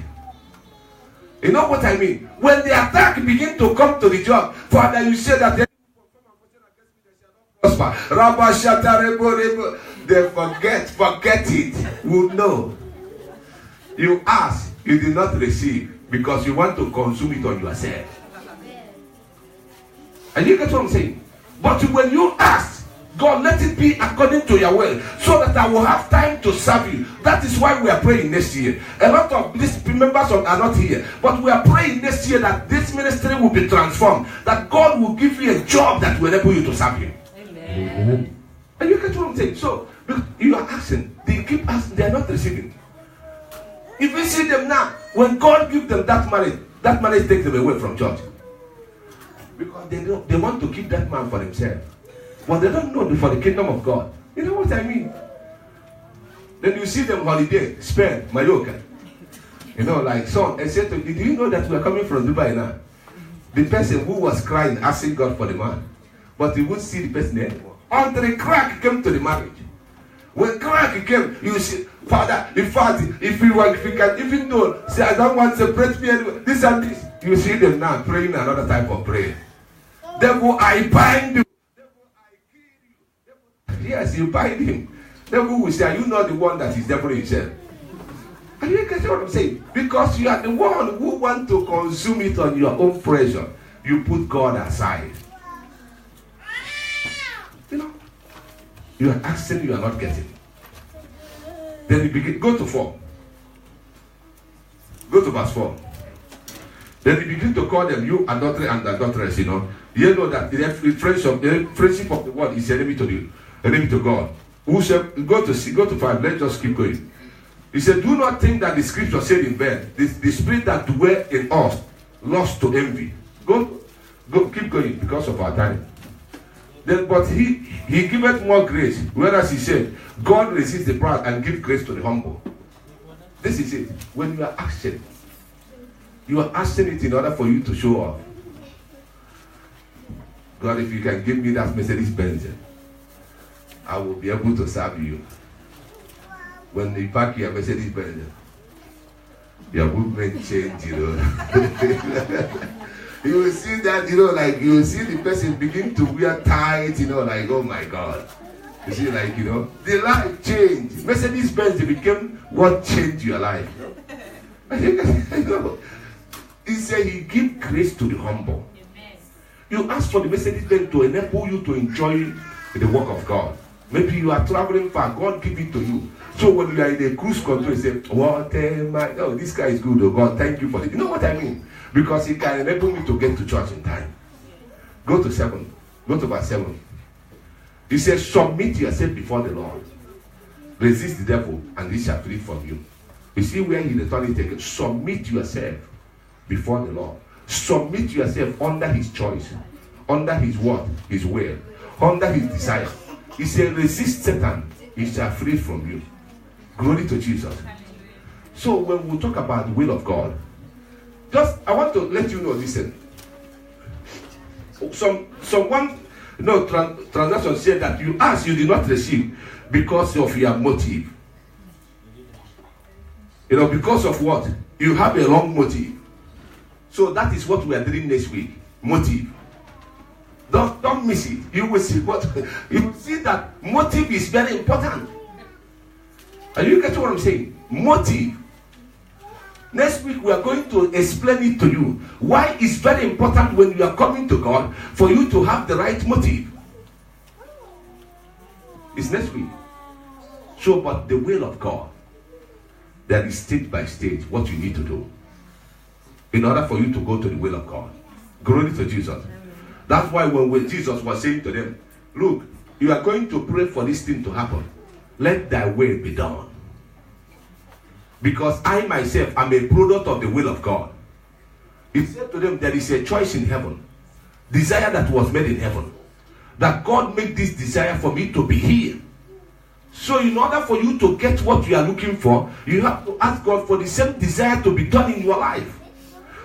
Speaker 1: You know what I mean? When the attack begin to come to the job, Father, you say that they prosper. They forget it. Will know. You ask, you did not receive, because you want to consume it on yourself. And you get what I'm saying? But when you ask, God, let it be according to your will, so that I will have time to serve you. That is why we are praying next year. A lot of these members are not here, but we are praying next year that this ministry will be transformed, that God will give you a job that will enable you to serve Him. Amen. And you get what I'm saying? So you are asking, they keep asking, they are not receiving. If you see them now, when God gives them that marriage takes them away from church. Because they want to keep that man for themselves. But they don't know for the kingdom of God. You know what I mean? Then you see them holiday, Spain, Mallorca. You know, like son, I said to you, do you know that we are coming from Dubai now? The person who was crying, asking God for the man. But he wouldn't see the person anymore. Until the crack came to the marriage. When crack came, you see, Father, in fact, if you can even though say I don't want to separate me anymore, this and this, you see them now praying another type of prayer. Devil, I bind you. Devil, I kill you. Yes, you bind him. Devil will say, are you not the one that is devil himself? And you get what I'm saying? Because you are the one who want to consume it on your own pressure. You put God aside. You know, you are asking, you are not getting. Then you begin, go to 4. Go to verse 4. Then you begin to call them, you adultery and adulteress, you know. You know that the friendship of the world is enemy to God. Who said, go to 5, let's just keep going. He said, do not think that the scripture said in vain, the spirit that dwells in us, lost to envy. Go, keep going because of our time. Then, but he giveth more grace, whereas he said, God resists the proud and gives grace to the humble. This is it. When you are asking it in order for you to show off. God, if you can give me that Mercedes Benz, I will be able to serve you. When you pack your Mercedes Benz, your movement change, you know. You will see that, you know, like you will see the person begin to wear tight, you know, like, oh my God. You see, like, you know, the life changed. Mercedes Benz became what changed your life. You know, he said he gives grace to the humble. You ask for the Mercedes Benz to enable you to enjoy the work of God. Maybe you are traveling far, God give it to you. So when you are in a cruise control, you say, what am I? Oh, this guy is good, oh God, thank you for it. You know what I mean? Because it can enable me to get to church in time. Go to 7. Go to verse 7. He says, submit yourself before the Lord. Resist the devil, and he shall flee from you. You see where he literally takes it. Submit yourself before the Lord. Submit yourself under his choice, under his word, his will, under his desire. He said, resist Satan, he shall flee from you. Glory to Jesus. So when we talk about the will of God, I want to let you know, listen. Someone, translation said that you ask, you did not receive because of your motive. Because of what? You have a wrong motive. So that is what we are doing next week. Motive. Don't miss it. You will see that motive is very important. Are you getting what I'm saying? Motive. Next week we are going to explain it to you. Why it's very important when you are coming to God for you to have the right motive. It's next week. So, but the will of God, there is stage by stage what you need to do in order for you to go to the will of God. Glory to Jesus. That's why when Jesus was saying to them, look, you are going to pray for this thing to happen. Let thy will be done. Because I myself am a product of the will of God. He said to them, there is a choice in heaven. Desire that was made in heaven. That God made this desire for me to be here. So in order for you to get what you are looking for, you have to ask God for the same desire to be done in your life.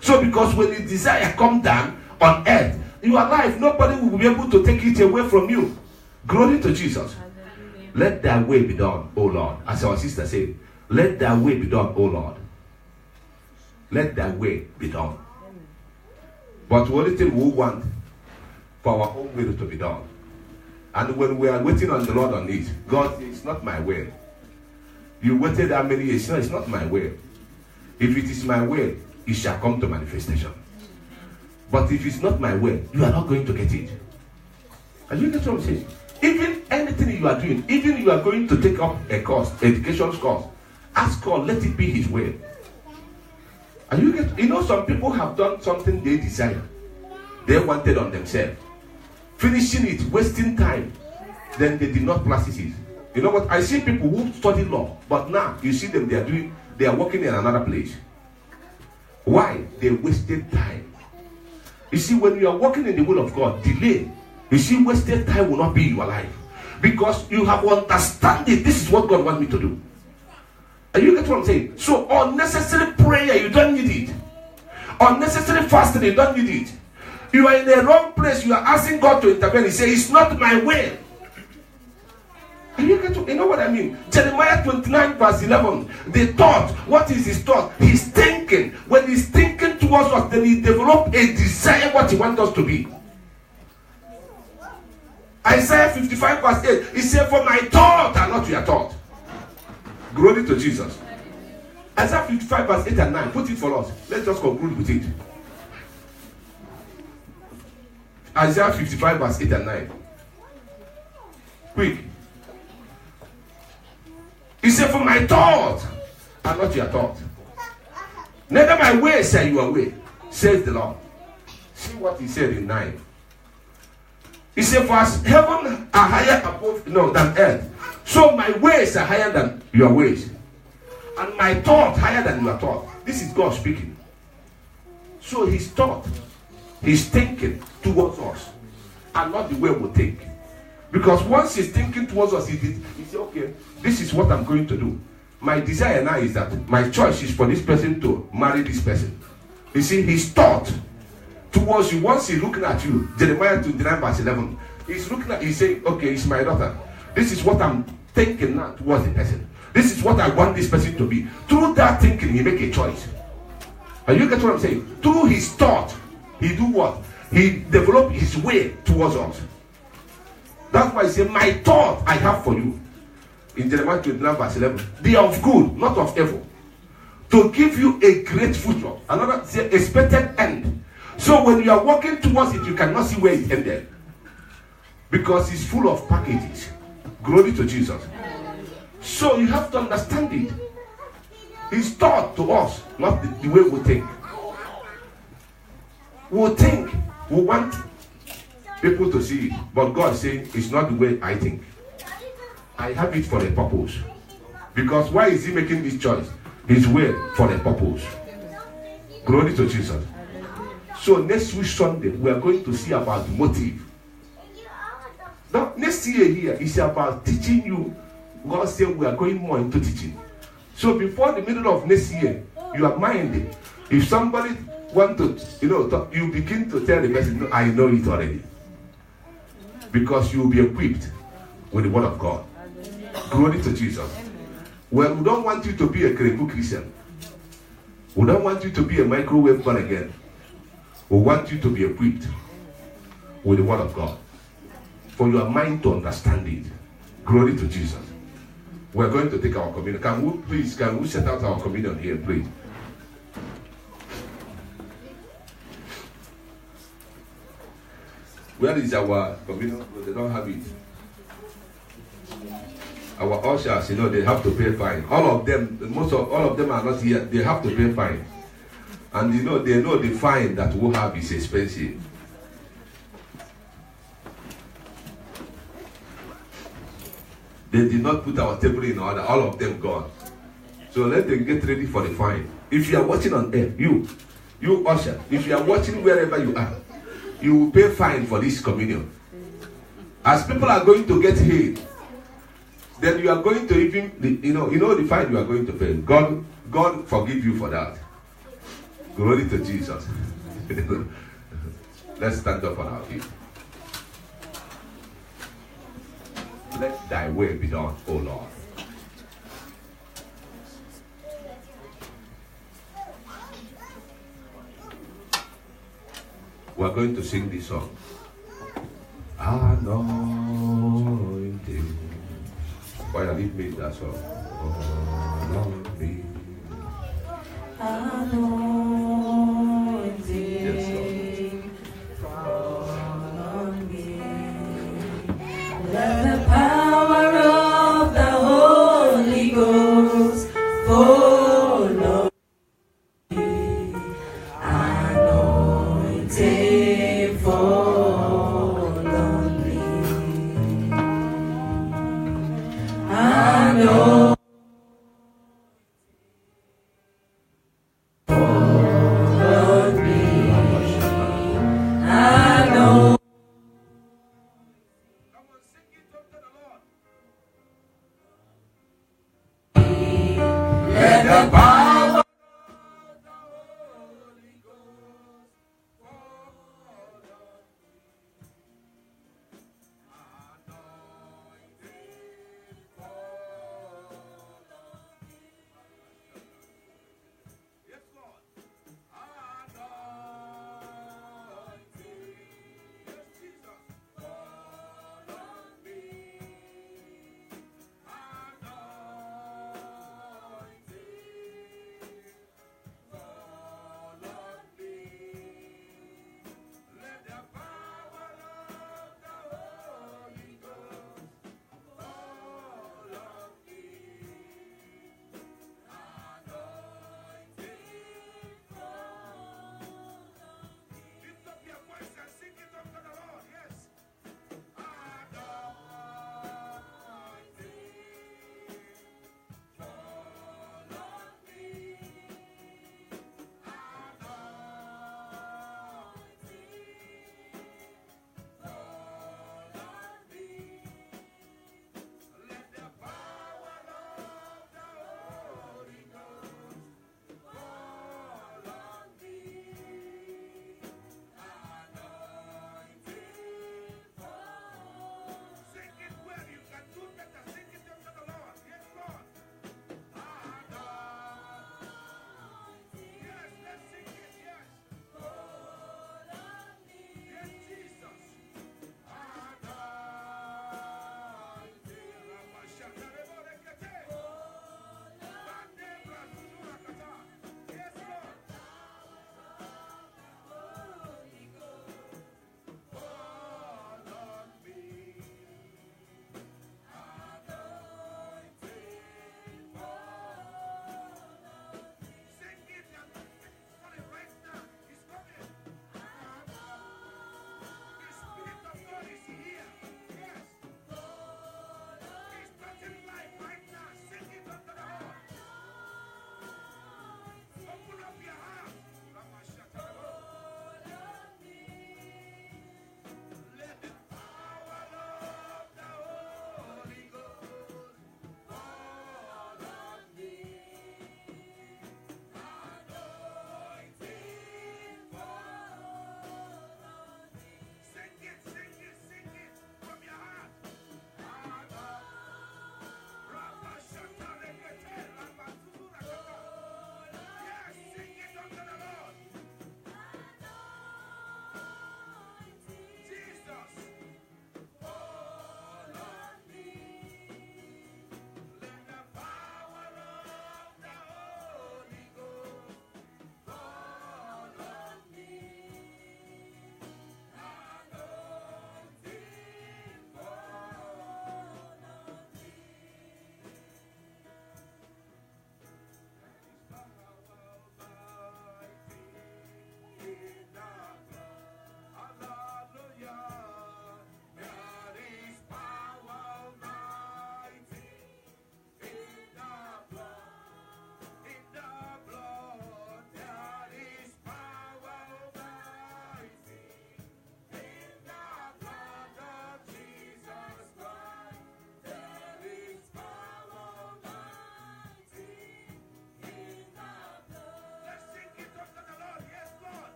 Speaker 1: So because when the desire comes down on earth, your life, nobody will be able to take it away from you. Glory to Jesus. Let thy will be done, O Lord. As our sister said, let thy will be done, O Lord. Let thy will be done. But the only thing we want for our own will to be done. And when we are waiting on the Lord on it, God, it's not my will. You waited how many years? No, it's not my will. If it is my will, it shall come to manifestation. But if it's not my will, you are not going to get it. Are you getting what I'm saying? Even anything you are doing, even you are going to take up a course, education course, ask God, let it be his will. Are you getting? Some people have done something they desire. They wanted on themselves. Finishing it, wasting time. Then they did not practice it. You know what? I see people who study law, but now you see them, they are working in another place. Why? They wasted time. You see, when you are working in the will of God, delay. You see, wasted time will not be in your life. Because you have understanding, this is what God wants me to do. Are you getting what I'm saying? So unnecessary prayer, you don't need it. Unnecessary fasting, you don't need it. You are in the wrong place, you are asking God to intervene. He says, it's not my will. Are you getting, you know what I mean? Jeremiah 29 verse 11. The thought, what is his thought? He's thinking. When he's thinking towards us, then he develops a desire what he wants us to be. Isaiah 55 verse 8. He said, for my thought are not your thought. Glory to Jesus. Isaiah 55 verse 8 and 9. Put it for us. Let's just conclude with it. Isaiah 55 verse 8 and 9. Quick. He said, for my thoughts are not your thoughts. Neither my ways are your way, says the Lord. See what he said in 9. He said, for as heaven are higher above than earth, so my ways are higher than your ways, and my thought higher than your thought. This is God speaking. So his thought, his thinking towards us, are not the way we think. Because once he's thinking towards us, he said, okay, this is what I'm going to do. My desire now is that my choice is for this person to marry this person. You see, his thought towards you, once he's looking at you, Jeremiah 29 verse 11, he's looking at, he's saying, okay, it's my daughter. This is what I'm thinking now towards the person. This is what I want this person to be. Through that thinking, he make a choice. Are you getting what I'm saying? Through his thought, he do what? He develop his way towards us. That's why he said, my thought I have for you. In Jeremiah 29 verse 11. They are of good, not of evil. To give you a great future. Another say, expected end. So when you are walking towards it, you cannot see where it ended. Because it's full of packages. Glory to Jesus. So you have to understand it. It's taught to us, not the way we think. We think, we want people to see it, but God is saying it's not the way I think. I have it for a purpose. Because why is he making this choice? His way for a purpose. Glory to Jesus. So next week Sunday, we are going to see about motive. Now, next year here is about teaching you. God said we are going more into teaching. So before the middle of next year, you are minded. If somebody want to, you begin to tell the person, no, I know it already. Because you will be equipped with the word of God. Glory to Jesus. Well, we don't want you to be a Kreku Christian. We don't want you to be a microwave born again. We want you to be equipped with the word of God. For your mind to understand it. Glory to Jesus. We're going to take our communion. Can we set out our communion here, please? Where is our communion? They don't have it. Our ushers, they have to pay fine. All of them are not here. They have to pay fine. And they know the fine that we have is expensive. They did not put our table in order. All of them gone. So let them get ready for the fine. If you are watching on air, you usher, if you are watching wherever you are, you will pay fine for this communion. As people are going to get paid, then you are going to even, the fine you are going to pay. God forgive you for that. Glory to Jesus. Let's stand up on our feet. Let thy will be done, O Lord. We are going to sing this song. Anointing. Why I leave me that song? Anointing.
Speaker 4: Anointing. Fall on me. Let the power of the Holy Ghost fall on me. Anointing fall on me. Anointing.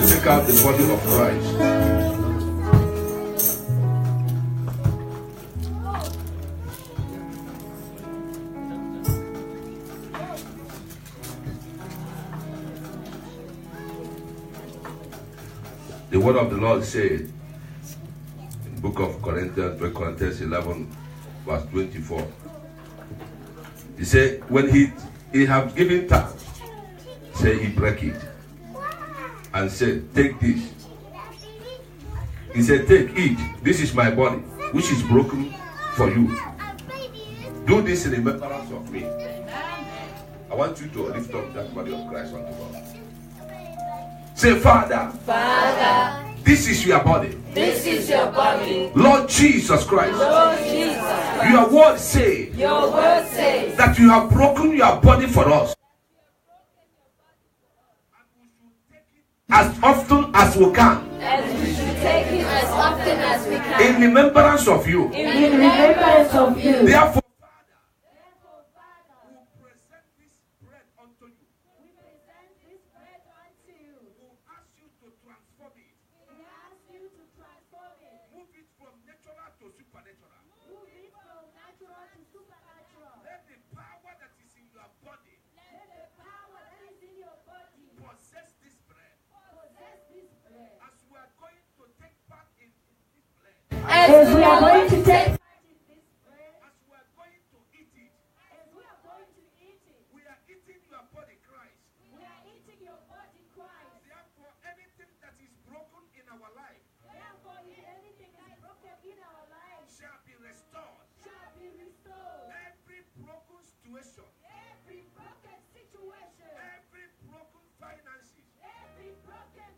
Speaker 1: to take out the body of Christ. The word of the Lord said in the book of Corinthians 11, verse 24. He said, when he have given thanks, say he break it and said, take this. He said, take, eat. This is my body, which is broken for you. Do this in remembrance of me. I want you to lift up that body of Christ unto God. Say, Father, this is your body.
Speaker 4: This is your body.
Speaker 1: Lord Jesus Christ.
Speaker 4: Lord Jesus Christ.
Speaker 1: Your word says that you have broken your body for us. As often as we can.
Speaker 4: And we should take it as often as we can.
Speaker 1: In remembrance of you.
Speaker 4: In remembrance of you.
Speaker 1: Therefore, Father, we present this bread unto you. We ask you to transform it. Move it from natural to supernatural. Let the power that is in your body possess this bread. As we are going to take part in this bread.
Speaker 4: As we are going to take
Speaker 1: As we are going to eat it. We are eating your body, Christ. Therefore, anything that is broken in our life shall be restored. Every broken situation, every broken finances, every broken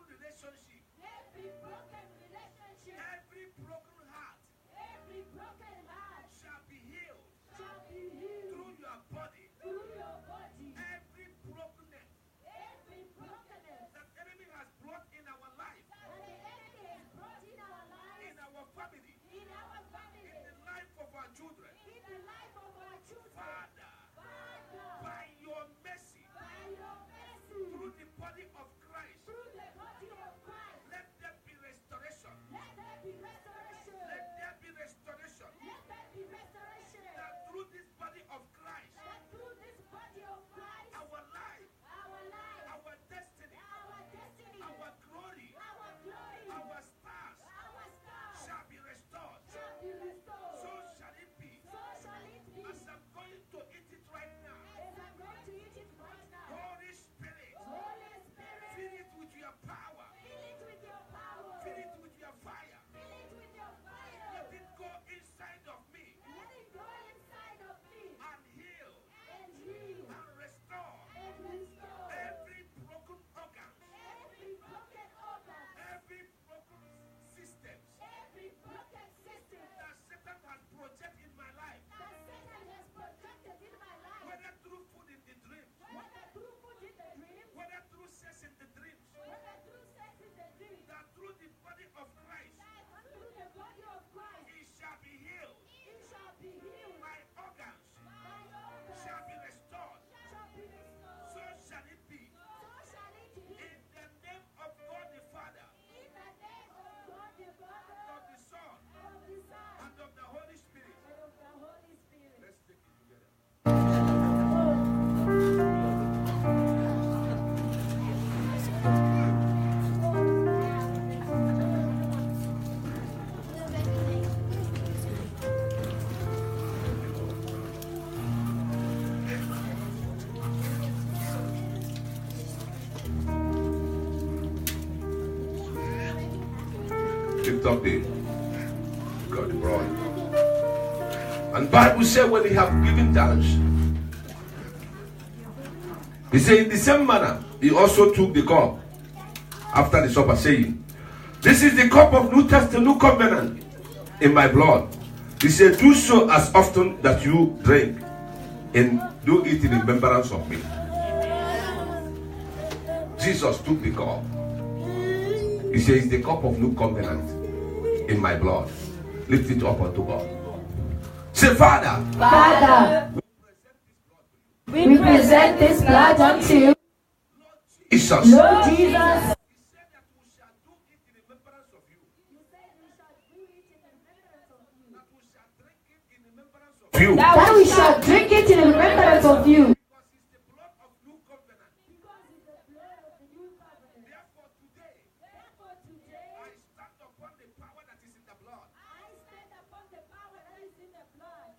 Speaker 1: relationship, every broken heart shall be healed through your body. Every brokenness that enemy has brought in our life, in our family, in the life of our children, Father, by your mercy, through the body of Christ, let there be restoration. Let there be restoration. That through this body of Christ, our life, our destiny, our glory, our stars shall be restored. So shall it be. As I'm going to eat it right now, Holy Spirit, fill it with your power, fill it with your fire. Let it go inside of me and heal and restore every broken organ, every broken system that Satan has projected in my life, whether through food in the dream, whether through sex in the dreams, that through the body of Christ, it shall be healed. My organs shall be restored. So shall it be. In the name of God the Father, of the Son, and of the Holy Spirit. Let's take it together. Lift up the God the broad. And Bible said when he have given thanks, he said in the same manner he also took the cup after the supper, saying, this is the cup of New Testament, New Covenant in my blood. He said, do so as often that you drink, and do it in remembrance of me. Jesus took the cup. He says, the cup of New Covenant in my blood. Lift it up unto God. Say, Father,
Speaker 4: we present this blood unto you.
Speaker 1: Jesus.
Speaker 4: Lord Jesus.
Speaker 1: He said that we shall do it in remembrance of you. That we shall drink it in remembrance of you.
Speaker 4: That we shall drink it in remembrance of you.
Speaker 1: Because it's the blood of new covenant. Therefore today, I stand upon the power that is in the blood.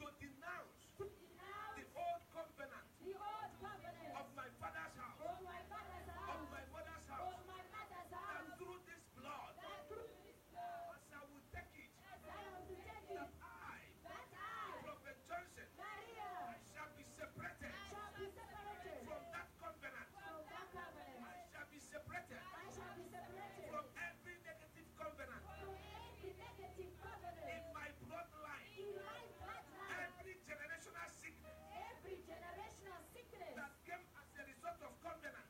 Speaker 1: To denounce the old covenant of my father's house, of my mother's house. And through this blood, as I will take it, that I, Prophet Johnson, I shall be separated from that covenant. I shall be separated from every negative covenant in my bloodline. Every generational sickness that came as a result of covenant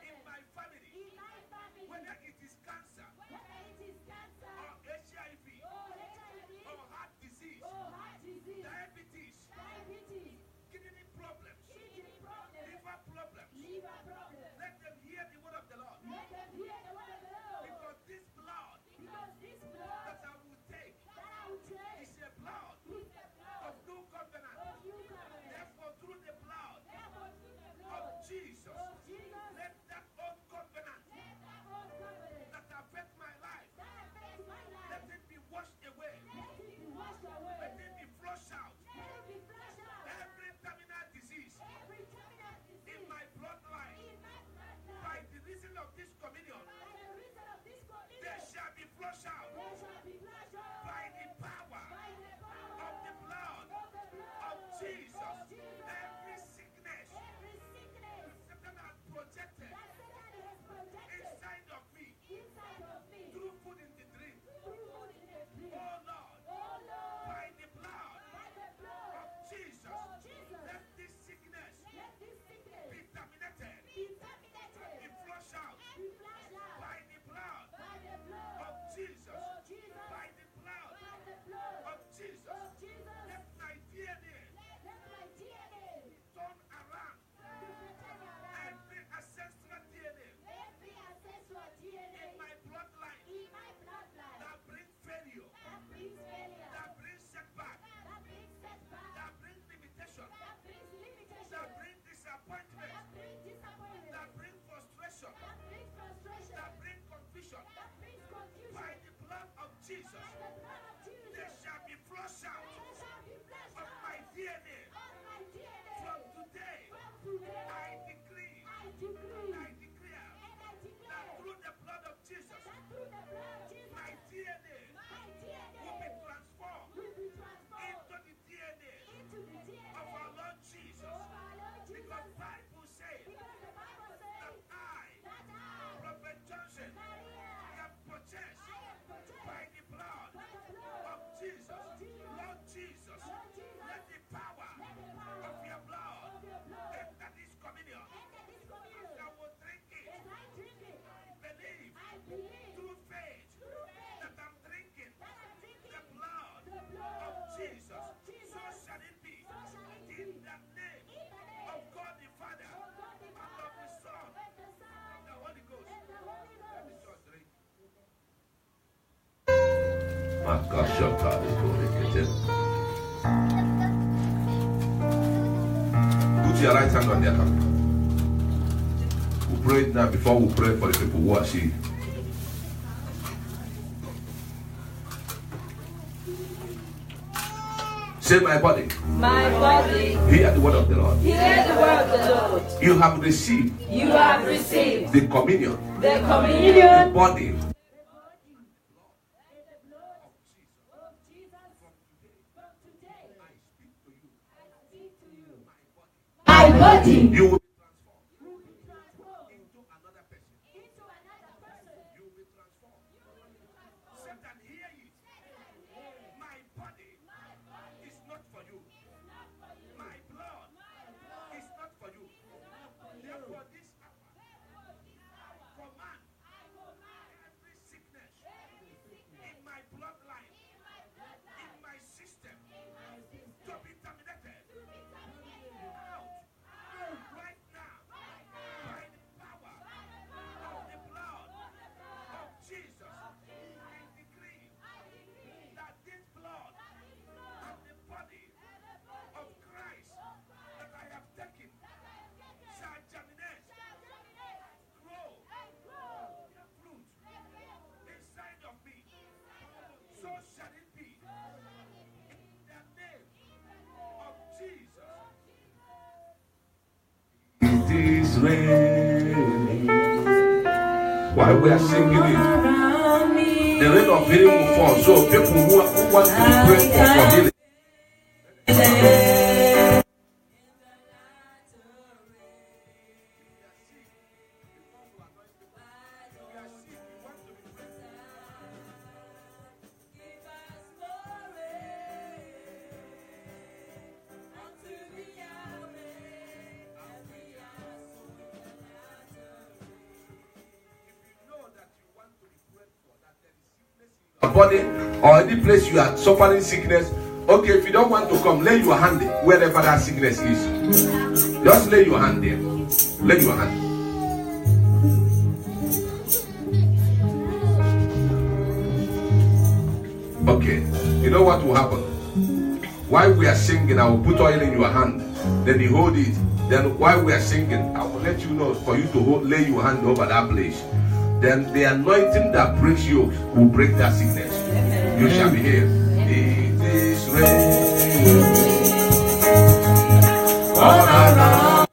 Speaker 1: in my family, whether it is cancer or HIV or heart disease, diabetes, kidney problems, liver problems, let them hear the word of the Lord. Because this blood that I will take is a blood of new covenant. Therefore, through the blood of Jesus, let that old covenant that affect my life, let it be washed away. Let it be flushed out. Every terminal disease in my bloodline, by the reason of this communion, they shall be flushed out by the power of the blood of Jesus. Every sickness Satan has projected inside of me through food in the dream. Oh Lord, by the blood of Jesus, let this sickness be terminated, be flushed out by the blood of Jesus, by the blood of Jesus. Let my DNA turn around every ancestral DNA in my bloodline that brings failure, that brings setback, that brings limitation, that brings disappointment, that brings frustration, that brings confusion. By the blood of Jesus, they shall be flushed out of my DNA. From today, I decree, I declare that through the blood of Jesus, my DNA will be transformed into the DNA of our Lord Jesus. Because Bible says that I, Prophet Johnson, am purchased by the blood of Jesus. Lord Jesus, let the power of your blood enter this communion. As I will drink it, I believe through faith that I'm drinking the blood of Jesus. So shall it be. In the name of God the Father, and of the Son, and the Holy Ghost. Let me just drink. Put your right hand on their heart. We'll pray it now before we pray for the people who are sick. Say, my body, hear the word of the Lord.
Speaker 4: Hear the word of the Lord.
Speaker 1: You have received
Speaker 4: You have received
Speaker 1: the communion,
Speaker 4: the
Speaker 1: the
Speaker 4: communion
Speaker 1: body.
Speaker 4: my body.
Speaker 1: You will be transformed into another person. You will be transformed. Satan, hear it. My body is not for you. My blood is not for you. Therefore, this hour, command every sickness in my bloodline, in my system, to be terminated. Out. Right raining. While we are singing it, the rain of healing will fall. So people who want to pray for healing. Body or any place you are suffering sickness, okay, if you don't want to come, lay your hand wherever that sickness is. Just lay your hand there. Lay your hand. Okay, you know what will happen? While we are singing, I will put oil in your hand, then you hold it. Then while we are singing, I will let you know for you to lay your hand over that place. Then the anointing that breaks yokes will break that sickness. You shall be healed. It is raining all around.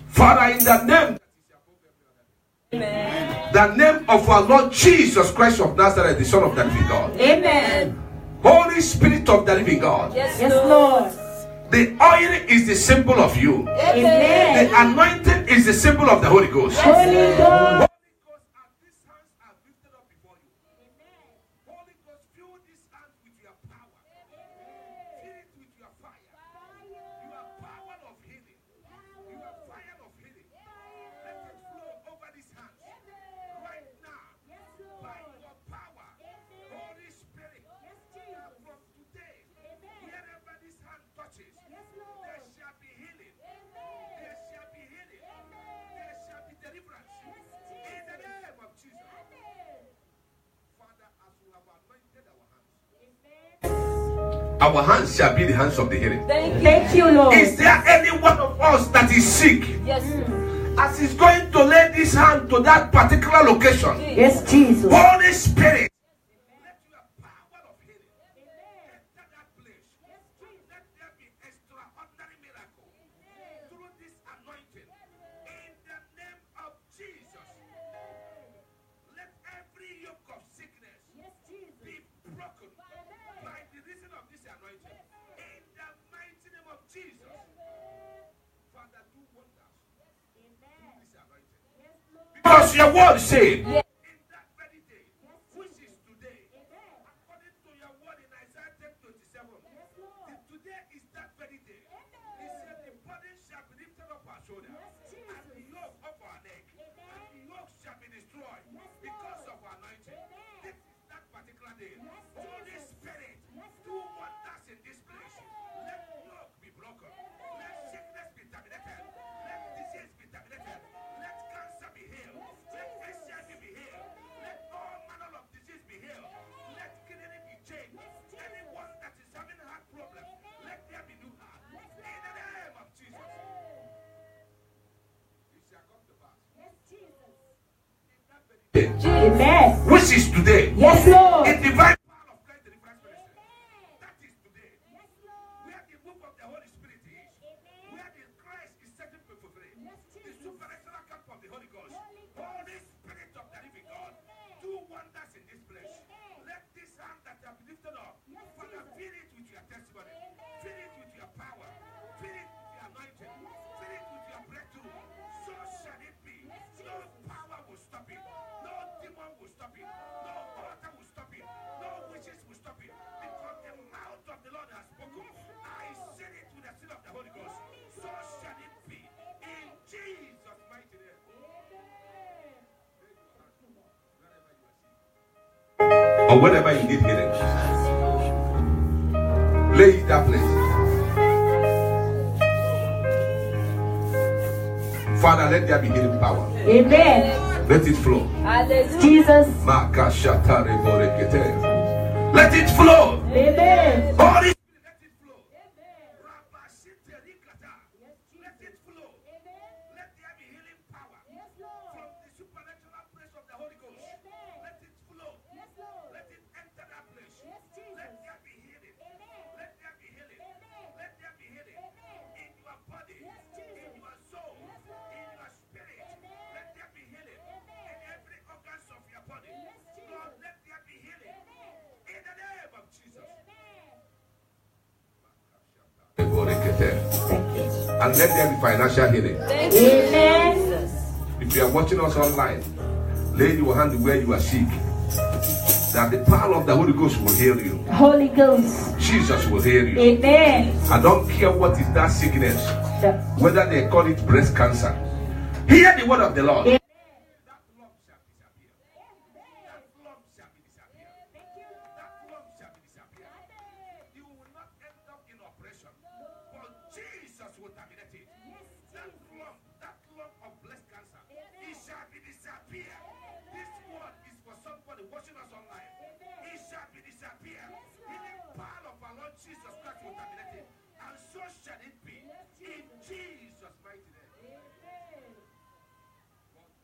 Speaker 1: Father, in the name, the name of our Lord Jesus Christ of Nazareth, the Son of the living God.
Speaker 4: Amen.
Speaker 1: Holy Spirit of the living God.
Speaker 4: Yes, Lord.
Speaker 1: The oil is the symbol of you.
Speaker 4: Amen.
Speaker 1: The anointing is the symbol of the Holy Ghost.
Speaker 4: Holy Ghost.
Speaker 1: Yes, our hands shall be the hands of the healing.
Speaker 4: Thank you, Lord.
Speaker 1: Is there any one of us that is sick?
Speaker 4: Yes.
Speaker 1: As he's going to lay this hand to that particular location,
Speaker 4: Yes, Jesus.
Speaker 1: Holy Spirit, let your power of healing enter that place. Let there be extraordinary miracle through this anointing. In the name of Jesus, let every yoke of sickness be broken by the reason of this anointing. In the mighty name of Jesus, Father, do wonders. Because your word said, in that very day, which is today, according to your word in Isaiah 10:27, today is that very day. He said, the burden shall be lifted up our shoulder, and the yoke of our neck, and the yoke shall be destroyed because of our anointing. This is that particular day. Holy Spirit, do wonders in this place. Let yoke be broken. Let sickness be terminated. Let disease be terminated. Let cancer be healed. Let HIV be healed. Let all manner of disease be healed. Let kidney be changed. Anyone that is having a heart problem, let there be new heart. In the name of Jesus. It shall come to pass.
Speaker 4: Amen.
Speaker 1: Which is today.
Speaker 4: Yes, Lord.
Speaker 1: In divine power of Christ deliverance ministry. That is today. Where the move of the Holy Spirit is. Where the Christ is setting people free. The supernatural camp of the Holy Ghost. Holy Spirit of the living God. Do wonders in this place. Let this hand that you have lifted up, Father, fill it with your testimony. Fill it with your power. Fill it with your anointing. Fill it with your breakthrough. So shall it be. No power will stop it. No demon will stop it. No altar will stop it. No witches will stop it. Because the mouth of the Lord has spoken. I seal it with the seal of the Holy Ghost. So shall it be. In Jesus' mighty name. Or wherever you need healing, lay it that place. Father, let there be healing power.
Speaker 4: Amen.
Speaker 1: Let it flow.
Speaker 4: Jesus.
Speaker 1: Let it flow.
Speaker 4: Amen.
Speaker 1: Holy Spirit, let it flow. Let it flow. Let there be healing power from the supernatural place of the Holy Ghost. Let it flow. Let it enter that place. Let there be healing. Let there be healing. Let there be healing in your body, in your soul, in your spirit. Let there be healing in every organs of your body. Lord, let there be healing in the name of Jesus. And let there be financial healing.
Speaker 4: Amen.
Speaker 1: If you are watching us online, lay your hand where you are sick. That the power of the Holy Ghost will heal you.
Speaker 4: Holy Ghost.
Speaker 1: Jesus will heal you.
Speaker 4: Amen.
Speaker 1: I don't care what is that sickness, whether they call it breast cancer. Hear the word of the Lord.
Speaker 4: Amen.
Speaker 1: That lump shall disappear. That lump shall be disappear. That lump shall be disappear. You will not end up in operation, but Jesus will terminate it. That lump of breast cancer, it shall be disappear. This word is for somebody watching us online. It shall be disappear. In the power of our Lord Jesus Christ will terminate it, and so shall it be. In Jesus' mighty name.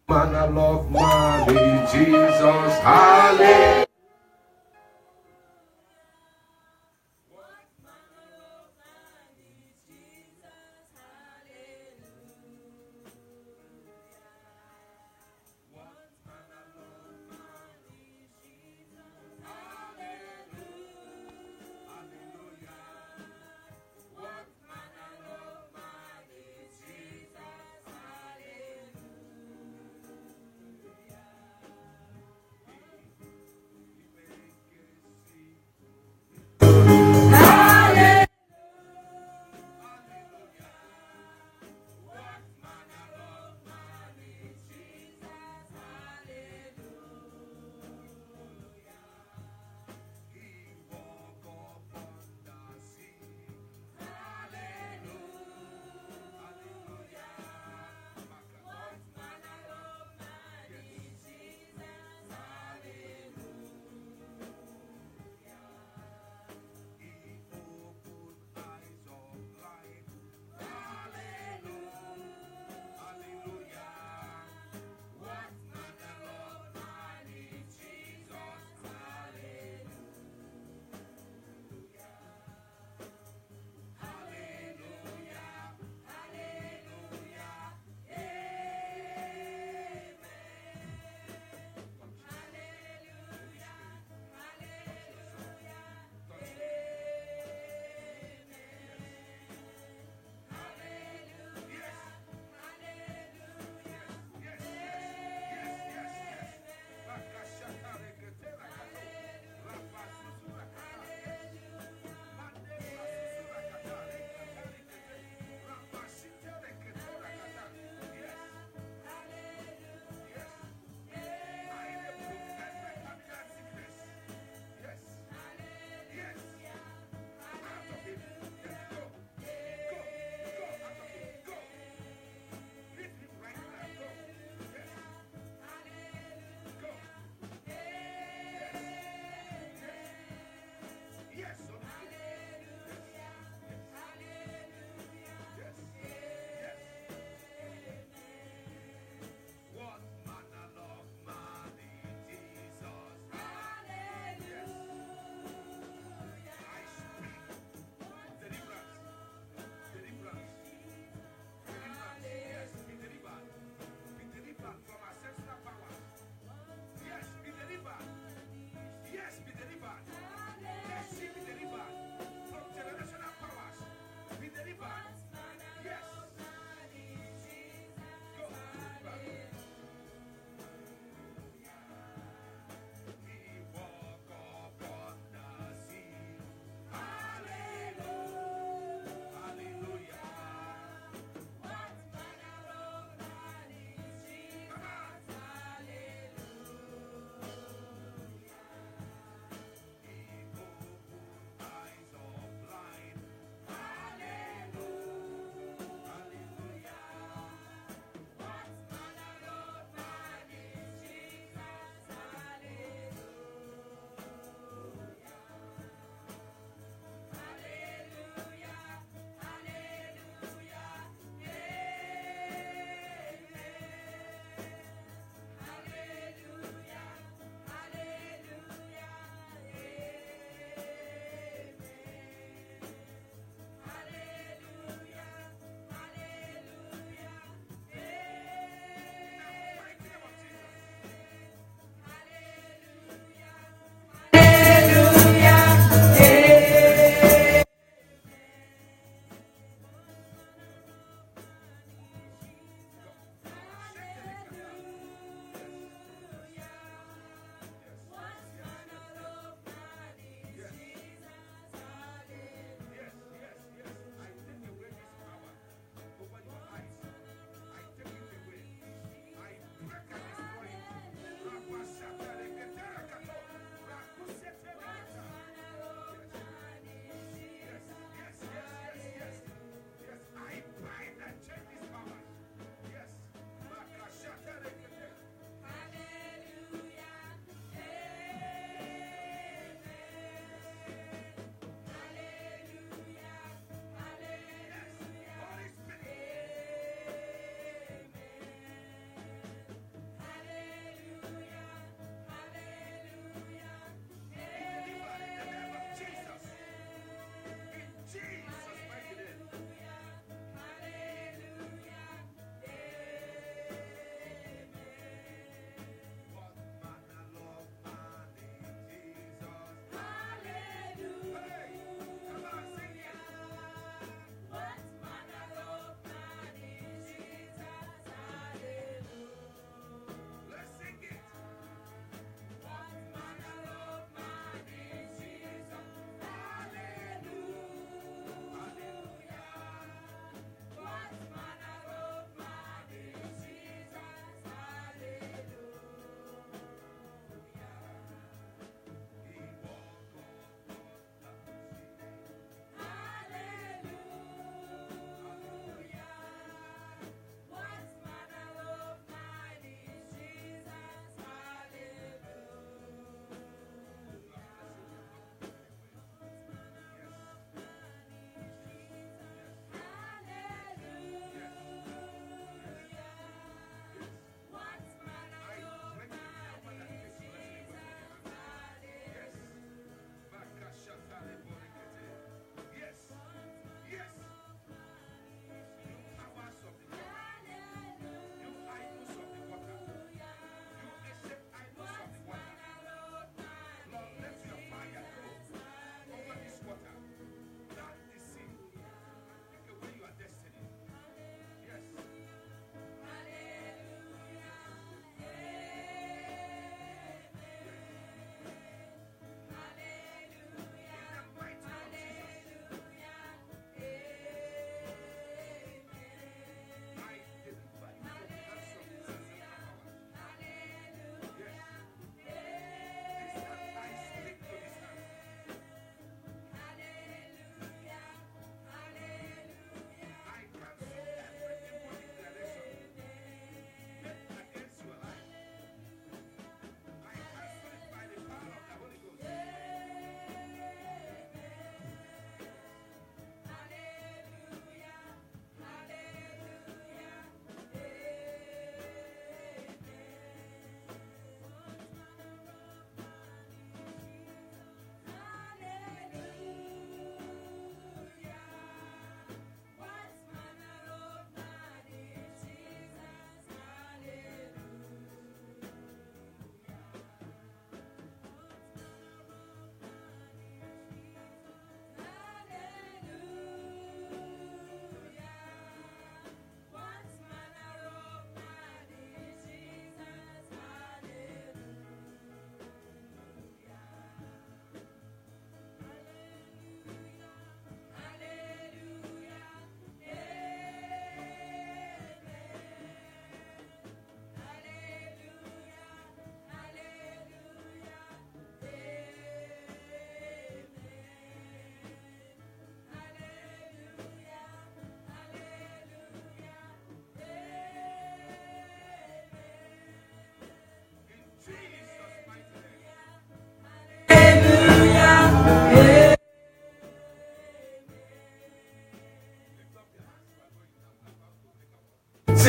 Speaker 1: Man, I love money, Jesus, hallelujah.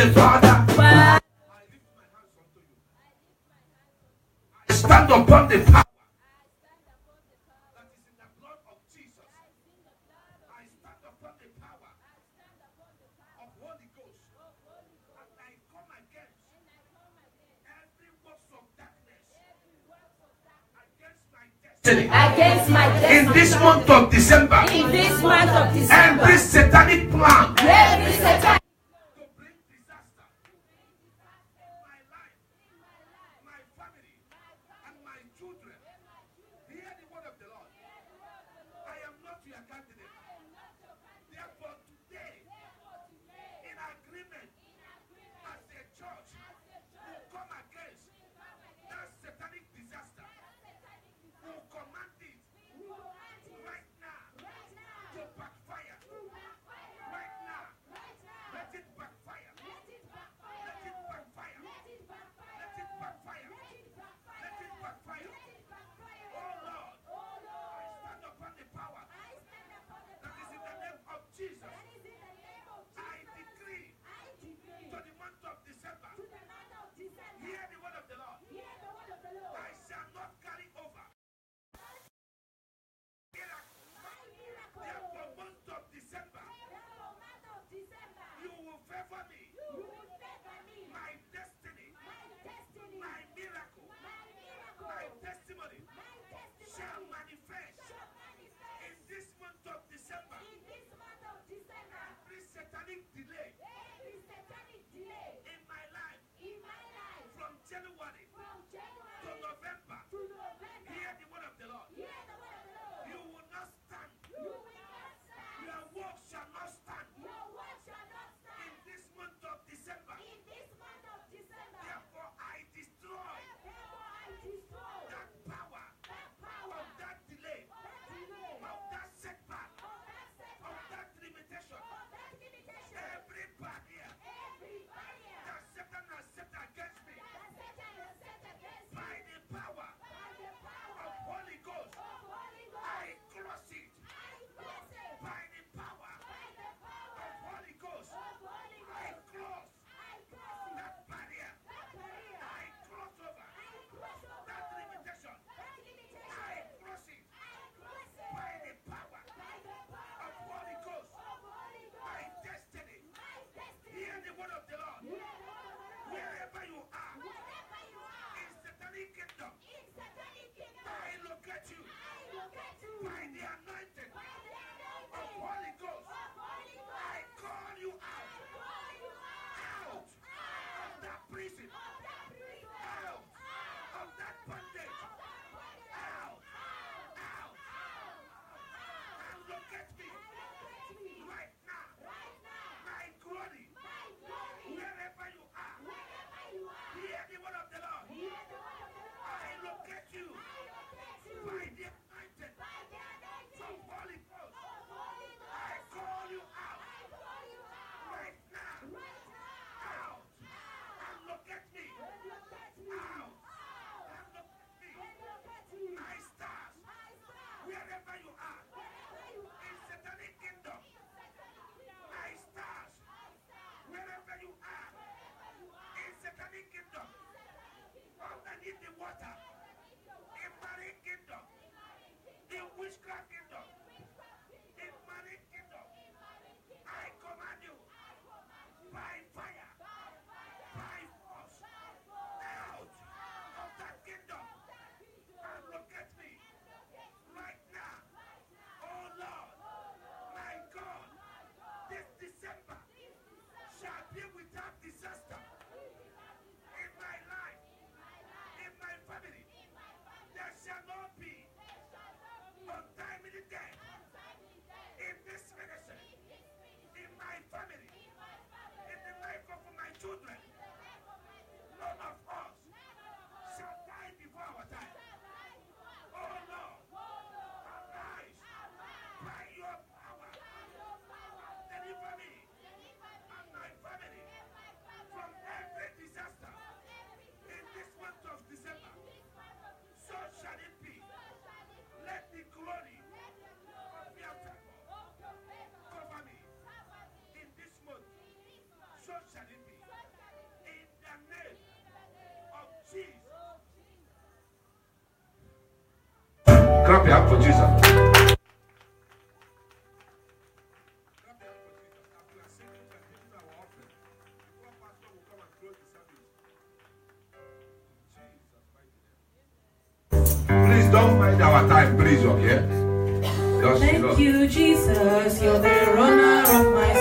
Speaker 1: Say, Father, I lift my hands unto you. I stand upon the power that is in the blood of Jesus. I stand upon the power of Holy Ghost. And I come against every works of darkness against my destiny.
Speaker 5: Against my destiny.
Speaker 1: In this month of December,
Speaker 5: In this month of December.
Speaker 1: every satanic plan
Speaker 5: Every satanic.
Speaker 1: to bring disaster in my life, my family, and my children. Hear the word of the Lord. I am not your candidate. Therefore, today, in agreement as a church, we come against that satanic disaster. We command it right now to backfire. Right now, let it backfire. Let it backfire. Let it backfire. Let it backfire. Oh Lord, I stand upon the power that is in the name of Jesus. I decree to the month of December, hear the word of the Lord. I shall not carry over. Therefore, month of December, you will favor me. My destiny, my miracle, my testimony shall manifest in this month of December. Every satanic delay in my life from January to November, hear the word of the Lord. You will not stand. Your work shall not stand in this month of December. Therefore, I destroy that power of that delay, of that setback, of that limitation. Every barrier that Satan has set against me, by the power of Holy Ghost, I cross it. By the power of Holy Ghost, I cross that barrier. I cross over that limitation. I cross it by the power of Holy Ghost. My destiny. Hear the word of the Lord. Wherever you are, in satanic kingdom, I locate you by the anointing of Holy Ghost. I call you out of that prison, out of that bondage, out, and locate me right now. My glory, wherever you are, hear the word of the Lord. I locate you by the anointing of Holy Ghost. I call you out right now. Out and locate me. Out and locate me. My stars, wherever you are, in satanic kingdom. My stars, wherever you are, in satanic kingdom. Underneath the water, in marine kingdom, in witchcraft kingdom, in marine kingdom. I command you by fire, by force, out of that kingdom and locate me right now. Oh Lord, my God, this December shall be without disaster in my life, in my family. There shall not be untimely death in this ministry, in my family, in the life of my children. None of us shall die before our time. Oh Lord, arise by your power. Deliver me and my family from every disaster in this month of December. So shall it be. Let the glory of your favor cover me in this month. So shall it be. Clap your hand for Jesus. Please don't mind our time, please, okay?
Speaker 6: Thank you, Jesus. You're the runner of my